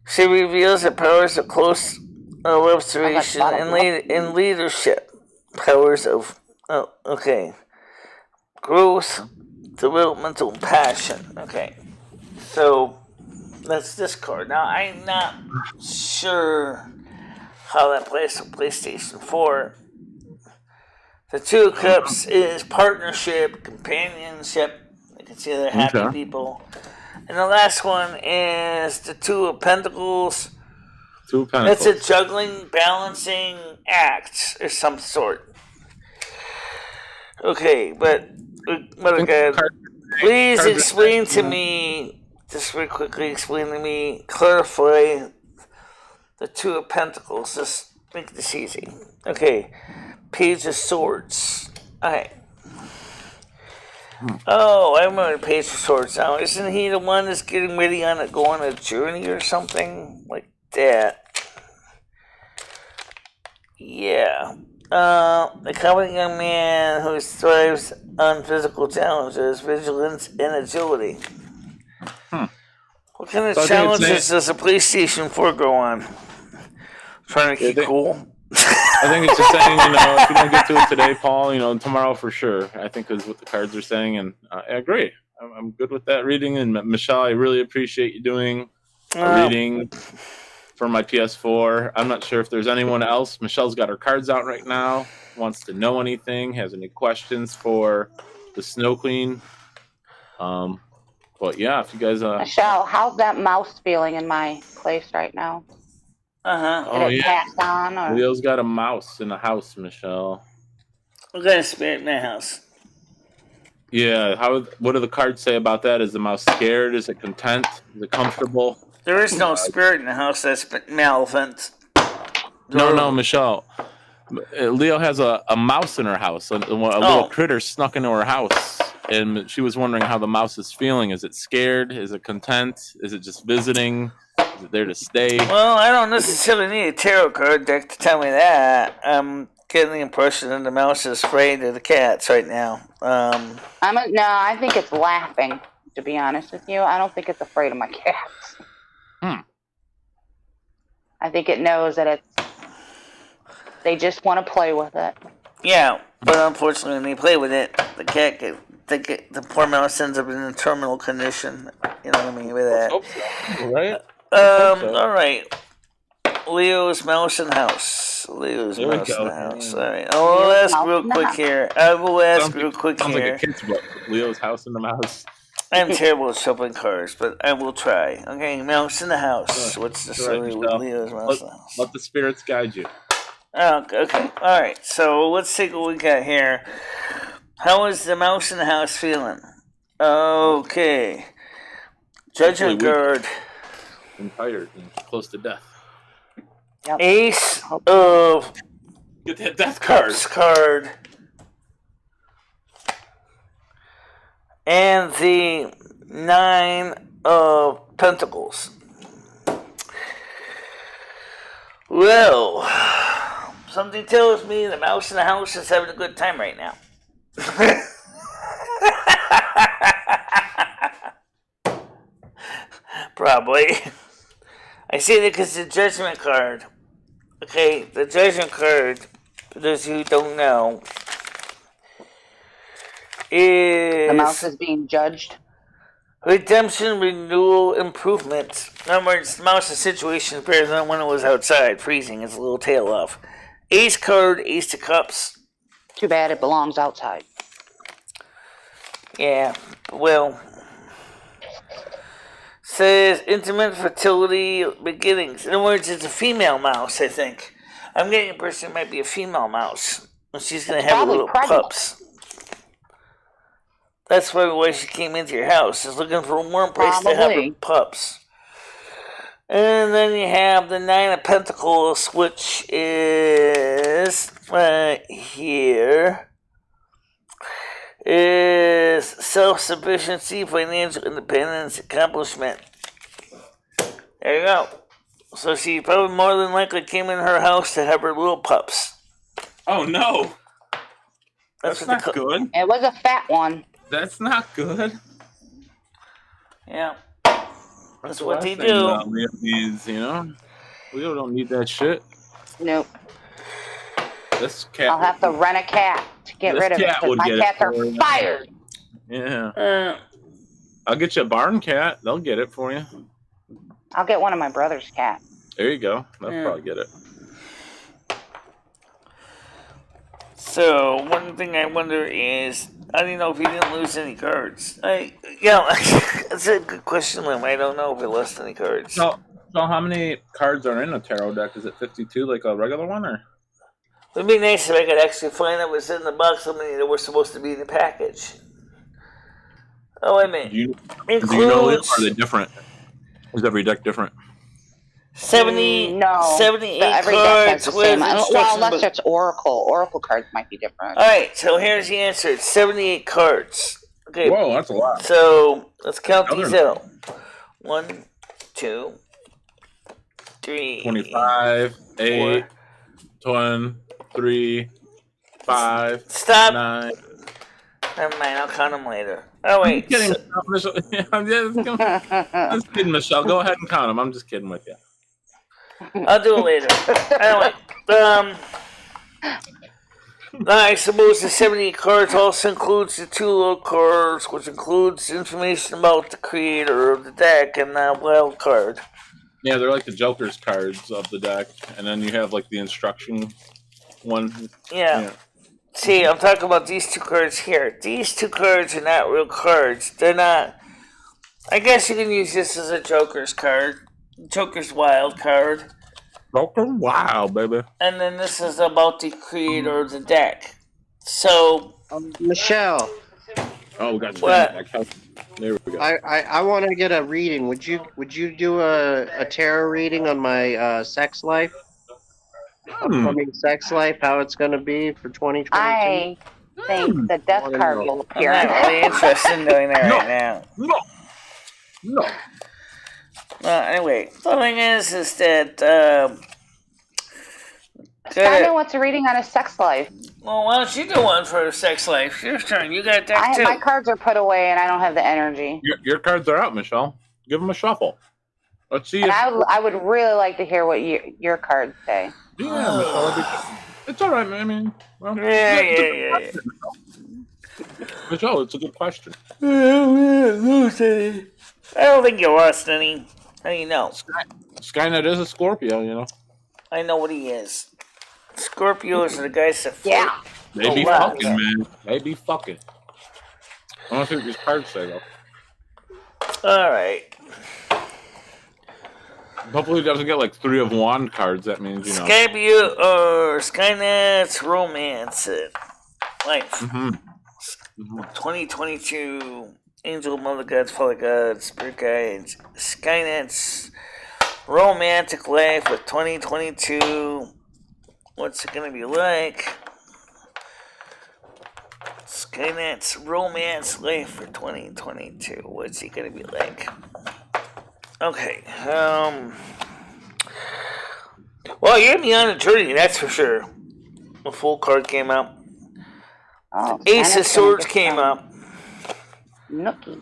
She reveals the powers of close restoration and leadership. Powers of growth, developmental passion. Okay, so that's this card. Now I'm not sure how that plays for PlayStation 4. The Two of Cups is partnership, companionship. You can see they're happy people. And the last one is the Two of Pentacles. Two of Pentacles. It's a juggling, balancing act of some sort. Okay, but again, please explain to me, just very quickly explain to me, clarify the Two of Pentacles. Just make this easy. Okay, Page of Swords. Alright. Oh, I remember the Page of Swords now. Isn't he the one that's getting ready to go on a journey or something like that? Yeah. The confident young man who thrives on physical challenges, vigilance, and agility. What kind of challenges does a PlayStation 4 go on? Trying to keep cool? I think it's just saying, if you don't get to it today, Paul, tomorrow for sure. I think is what the cards are saying, and I agree. I'm good with that reading. And Michelle, I really appreciate you doing a reading for my PS4. I'm not sure if there's anyone else. Michelle's got her cards out right now. Wants to know anything? Has any questions for the Snow Queen? But yeah, if you guys, Michelle, how's that mouse feeling in my place right now? Did it pass on? Or? Leo's got a mouse in the house, Michelle. What kind of spirit in the house? Yeah, what do the cards say about that? Is the mouse scared? Is it content? Is it comfortable? There is no spirit in the house that's malevolent. No, Michelle. Leo has a mouse in her house. A little critter snuck into her house. And she was wondering how the mouse is feeling. Is it scared? Is it content? Is it just visiting? Is it there to stay? Well, I don't necessarily need a tarot card deck to tell me that. I'm getting the impression that the mouse is afraid of the cats right now. No, I think it's laughing, to be honest with you. I don't think it's afraid of my cats. I think it knows that they just want to play with it. Yeah, but unfortunately when they play with it, the poor mouse ends up in a terminal condition. You know what I mean with that. Right? All right. Leo's mouse in the house. Leo's mouse in the house. All right. I will ask real quick here. Sounds like a kid's book. Leo's house and the mouse. I'm terrible at shuffling cards, but I will try. Okay, mouse in the house. What's the story with Leo's mouse in the house? Let the spirits guide you. Oh, okay. All right. So let's take what we got here. How is the mouse in the house feeling? Okay. Judgment card. I'm tired and close to death. Yep. Ace of Get that death card. And the Nine of Pentacles. Well, something tells me the mouse in the house is having a good time right now. Probably. I see that because the Judgment card. Okay, the Judgment card, for those who don't know, is... The mouse is being judged? Redemption, renewal, improvement. In other words, the mouse's situation is better than when it was outside, freezing its little tail off. Ace card, Ace of Cups. Too bad it belongs outside. Yeah, well... Says intimate fertility beginnings. In other words, it's a female mouse, I think. I'm getting a person it might be a female mouse. And she's going to have little pups. That's probably why she came into your house. Is looking for a warm place to have her pups. And then you have the Nine of Pentacles, which is right here. is self-sufficiency, financial independence, accomplishment. There you go. So she probably more than likely came in her house to have her little pups. Oh no, that's not good. It was a fat one. That's not good. Yeah, that's the what last they thing, do. Leo needs, you know, Leo don't need that shit. Nope. This cat. I'll have to rent a cat to get rid of it because my cats are fired. Yeah. I'll get you a barn cat. They'll get it for you. I'll get one of my brother's cats. There you go. They'll probably get it. So one thing I wonder is, I don't know if he didn't lose any cards. That's a good question, Lim. I don't know if he lost any cards. So how many cards are in a tarot deck? Is it 52 like a regular one, or? It'd be nice if I could actually find out what's in the box, how many that were supposed to be in the package. Oh, wait a minute. Do you know it? Are they different? Is every deck different? 78 every cards deck has the with same. Well, instruction unless book. it's Oracle. Oracle cards might be different. All right, so here's the answer. It's 78 cards. Okay. Whoa, that's a lot. So let's count these out. 1, 2, 3, 25, 8, 23, 5. Stop. 9. Never mind, I'll count them later. Oh, wait. I'm just kidding, Michelle. Go ahead and count them. I'm just kidding with you. I'll do it later. Anyway, I suppose the 78 cards also includes the 2 little cards, which includes information about the creator of the deck and the wild card. Yeah, they're like the Joker's cards of the deck, and then you have like the instruction one. Yeah. See, I'm talking about these 2 cards here. These 2 cards are not real cards. They're not. I guess you can use this as a Joker's card. Joker's wild card. Joker wild, baby. And then this is about the creator of the deck. So, Michelle. Oh, we got what? There we go. I want to get a reading. Would you do a tarot reading on my sex life? Upcoming sex life, how it's going to be for 2022? I think the death card will appear. I'm not really interested in doing that right now. No. Anyway, the thing is that Skyler wants a reading on his sex life. Well, why don't you do one for sex life? Your turn. You got that too. My cards are put away, and I don't have the energy. Your cards are out, Michelle. Give them a shuffle. Let's see. And I would really like to hear what your cards say. Yeah, Michelle. It's all right, man. I mean, well, yeah. Michelle, it's a good question. I don't think you lost any. How do you know? Skynet is a Scorpio, you know. I know what he is. Scorpios are the guys that flirt. Yeah. They be fucking, man. They be fucking. I want to see what these cards say, though. All right. Hopefully it doesn't get like 3 of wand cards. That means, you know. Skypia or Skynet's romance life. 2022. Angel, Mother Gods, Father Gods, Spirit Guides. Skynet's romantic life with 2022. What's it gonna be like? Skynet's romance life for 2022. What's it gonna be like? Okay. Well, you're gonna be on a journey, that's for sure. The full card came out. Oh, Ace of Swords came up. Nookie.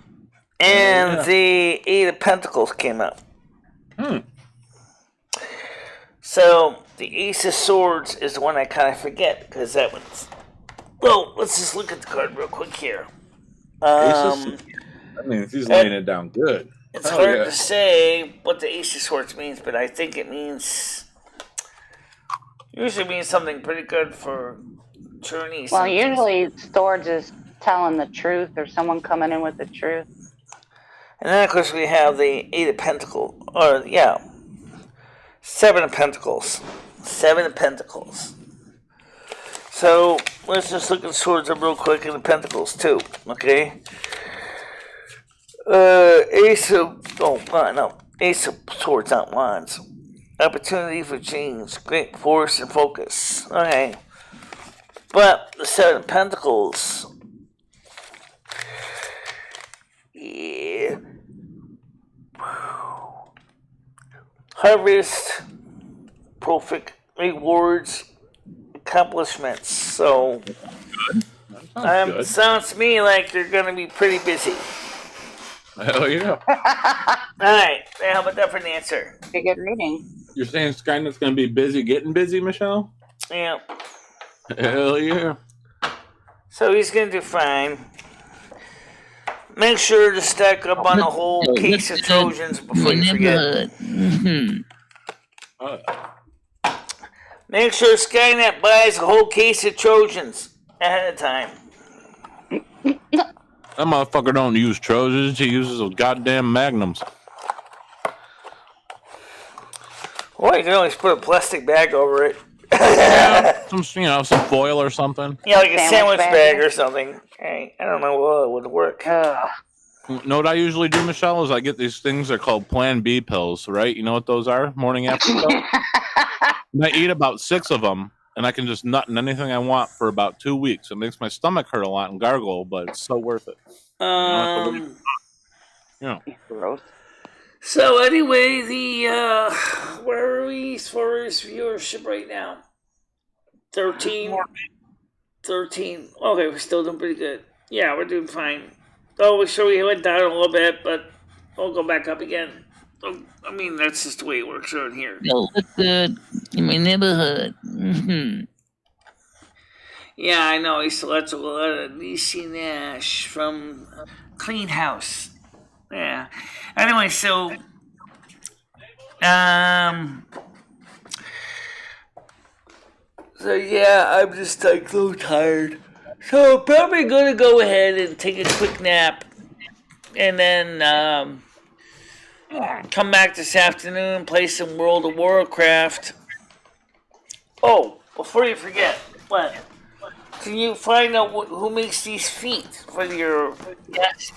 And the 8 of Pentacles came up. So, the Ace of Swords is the one I kind of forget, because that one's... Well, let's just look at the card real quick here. I mean, he's laying it down good. It's hard to say what the Ace of Swords means, but I think it means... Usually means something pretty good for journeys. Well, usually Swords is telling the truth or someone coming in with the truth. And then, of course, we have the 8 of Pentacles. 7 of Pentacles. 7 of Pentacles. So, let's just look at Swords up real quick and the Pentacles, too. Okay? Ace of Swords, not Wands. Opportunity for change. Great force and focus. Okay. But the 7 of Pentacles Yeah. Harvest, profit, rewards, accomplishments. So, Good. sounds to me like they're going to be pretty busy. Hell yeah. Alright, how about that for an answer? Pretty good reading. You're saying Skynet's going to be busy getting busy, Michelle? Yeah. Hell yeah. So he's going to do fine. Make sure to stack up on a whole case of Trojans before you forget. Make sure Skynet buys a whole case of Trojans ahead of time. That motherfucker don't use Trojans. He uses those goddamn Magnums. Well, you can always put a plastic bag over it. some foil or something. Yeah, like a sandwich bag or something. Hey, I don't know what would work. You know what I usually do, Michelle, is I get these things. They're called Plan B pills, right? You know what those are? Morning after pill. And I eat about 6 of them, and I can just nut in anything I want for about 2 weeks. It makes my stomach hurt a lot and gargle, but it's so worth it. Gross. So anyway, where are we as far as viewership right now? 13. 13. Okay, we're still doing pretty good. Yeah, we're doing fine. Oh, we went down a little bit, but we'll go back up again. I mean, that's just the way it works around here. You'll look good in my neighborhood. Yeah, I know. I used to watch a lot of DC Nash from Clean House. Yeah. Anyway, so yeah, I'm just like so tired. So I'm probably gonna go ahead and take a quick nap, and then come back this afternoon, play some World of Warcraft. Oh, before you forget, what? Can you find out who makes these feet for your? Yes.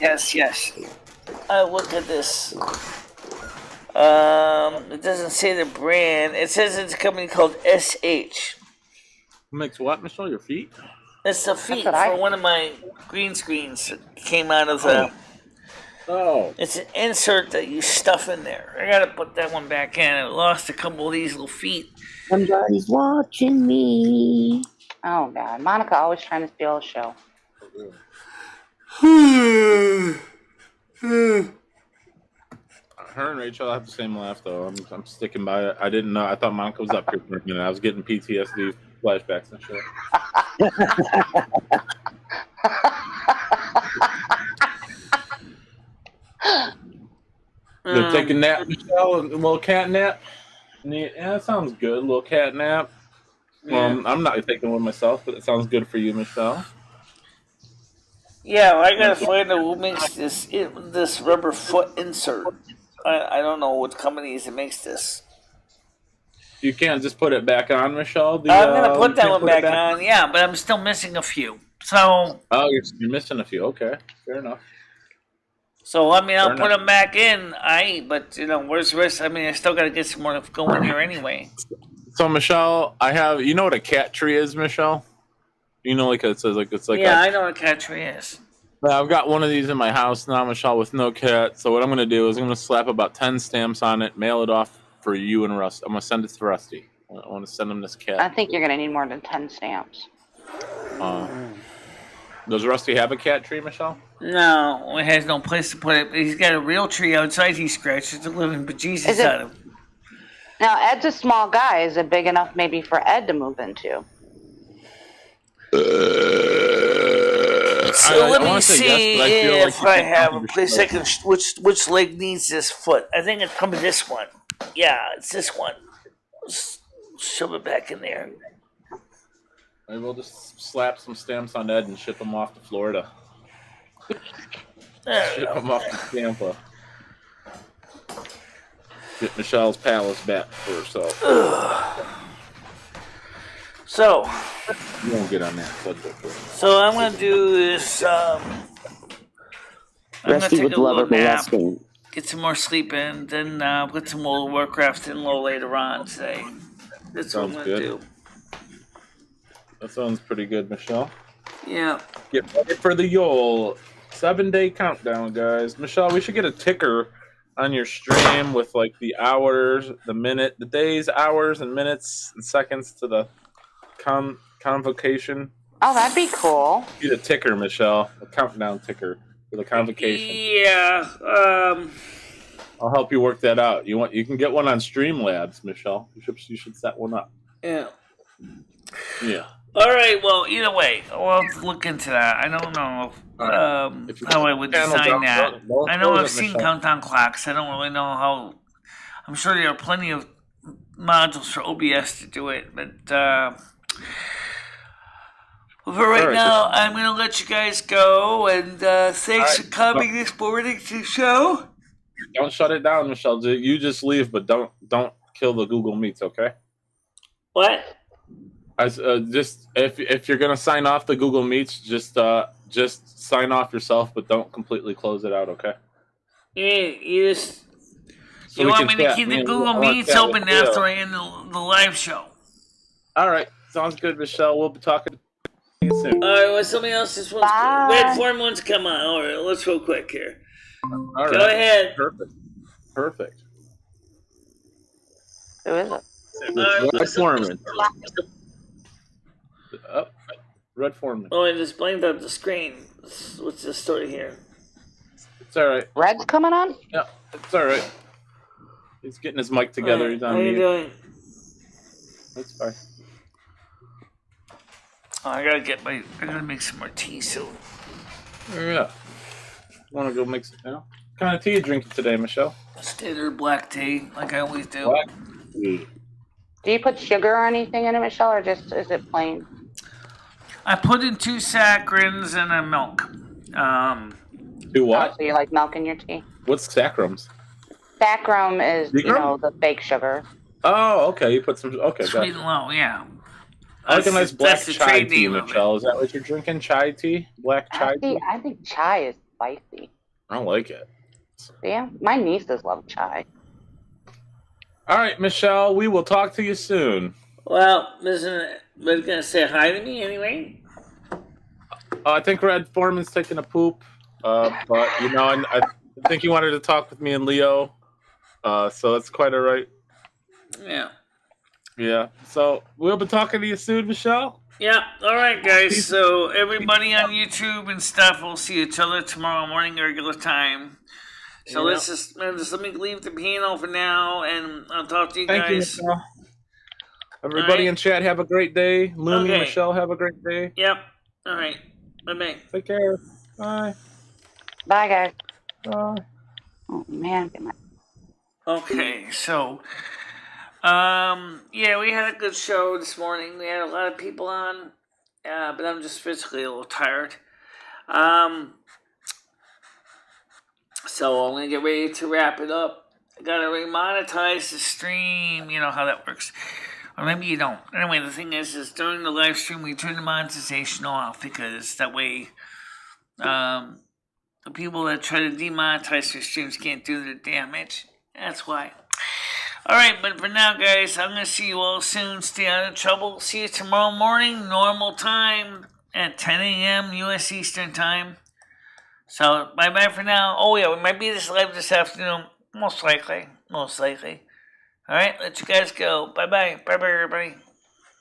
Look at this. It doesn't say the brand. It says it's a company called SH. Who makes what, Michelle? Your feet? It's the feet for one of my green screens that came out of the. Oh. It's an insert that you stuff in there. I gotta put that one back in. I lost a couple of these little feet. Somebody's watching me. Oh God, Monica always trying to steal a show. Her and Rachel have the same laugh, though. I'm sticking by it. I didn't know. I thought Monica was up here for a minute. I was getting PTSD flashbacks and shit. You're taking a nap, Michelle? A little cat nap? Yeah, that sounds good. A little cat nap. Yeah. I'm not taking one myself, but it sounds good for you, Michelle. Yeah, well, I gotta find out who makes this rubber foot insert. I don't know what company is that makes this. You can't just put it back on, Michelle? I'm gonna put that one back on, yeah, but I'm still missing a few. So. Oh, you're missing a few. Okay, fair enough. So, I mean, I'll put them back in, but, where's the rest? I mean, I still gotta get some more to go in here anyway. So, Michelle, you know what a cat tree is, Michelle? You know, it's like. Yeah, I know what a cat tree is. I've got one of these in my house now, Michelle, with no cat. So what I'm going to do is I'm going to slap about 10 stamps on it, mail it off for you and Rusty. I'm going to send it to Rusty. I want to send him this cat. I think you're going to need more than 10 stamps. Does Rusty have a cat tree, Michelle? No, he has no place to put it. He's got a real tree outside he scratches the living bejesus out of him. Now, Ed's a small guy. Is it big enough maybe for Ed to move into? So let me see if I have a place I can. Which leg needs this foot? I think it's probably this one. Yeah, it's this one. Let's shove it back in there. Maybe we'll just slap some stamps on Ed and ship him off to Florida. Ship him off to Tampa. Get Michelle's palace back for herself. So. You won't get on that subject. So I'm gonna do this. Rusty would love her resting. Get some more sleep in, then put some more Warcraft in low later on today. That's what I'm gonna do. That sounds pretty good, Michelle. Yeah. Get ready for the Yule 7-day countdown, guys. Michelle, we should get a ticker on your stream with like the hours, the days, hours, and minutes and seconds to the convocation. Oh, that'd be cool. Get a ticker, Michelle. A countdown ticker for the convocation. Yeah. I'll help you work that out. You can get one on Streamlabs, Michelle. You should set one up. Yeah. Yeah. All right. Well, either way, I'll have to look into that. I don't know how I would design that. I know I've seen countdown clocks. I don't really know how. I'm sure there are plenty of modules for OBS to do it, but for right now, I'm going to let you guys go. And thanks for coming this morning to the show. Don't shut it down, Michelle. You just leave, but don't kill the Google Meets, okay? What? Just if you're gonna sign off the Google Meets, just sign off yourself, but don't completely close it out, okay? You want me to keep the Google Meets open after I end the live show? All right, sounds good, Michelle. We'll be talking to you soon. All right, well, somebody else just wants Red Form wants to come on. All right, let's real quick here. All right. Go ahead. Perfect. Who is it? Red Foreman. Red Foreman. Oh, I just blanked out the screen. What's the story here? It's all right. Red's coming on? Yeah, it's all right. He's getting his mic together. He's on mute. How you doing? That's fine. Oh, I gotta make some more tea soon. Yeah. Want to go make some now? What kind of tea you drinking today, Michelle? Standard black tea, like I always do. Black tea. Do you put sugar or anything in it, Michelle, or just is it plain? I put in 2 saccharins and a milk. Do what? Oh, so you like milk in your tea? What's sacrums? Saccharum is, the fake sugar. Oh, okay. You put some. Okay, Sweet and low, yeah. I like a nice black chai tea, Michelle. Is that what you're drinking? Chai tea? Black chai tea? I think chai is spicy. I don't like it. Yeah, my nieces love chai. All right, Michelle. We will talk to you soon. Well, isn't Red's gonna say hi to me anyway? I think Red Foreman's taking a poop, but I think he wanted to talk with me and Leo, so that's quite all right. Yeah. Yeah. So we'll be talking to you soon, Michelle. Yeah. All right, guys. So everybody on YouTube and stuff, we'll see each other tomorrow morning, regular time. So let's just let me leave the piano for now, and I'll talk to you guys. Thank you, Michelle. Everybody in chat, have a great day. Lumi and Michelle, have a great day. Yep. All right. Bye-bye. Take care. Bye. Bye, guys. Bye. Oh, man. Okay, so, yeah, we had a good show this morning. We had a lot of people on, but I'm just physically a little tired. So I'm going to get ready to wrap it up. I got to remonetize the stream. You know how that works. Or maybe you don't. Anyway, the thing is during the live stream, we turn the monetization off because that way the people that try to demonetize their streams can't do the damage. That's why. All right, but for now, guys, I'm going to see you all soon. Stay out of trouble. See you tomorrow morning, normal time, at 10 a.m. U.S. Eastern Time. So, bye-bye for now. Oh, yeah, we might be live this afternoon. Most likely. All right, let you guys go. Bye-bye. Bye-bye, everybody.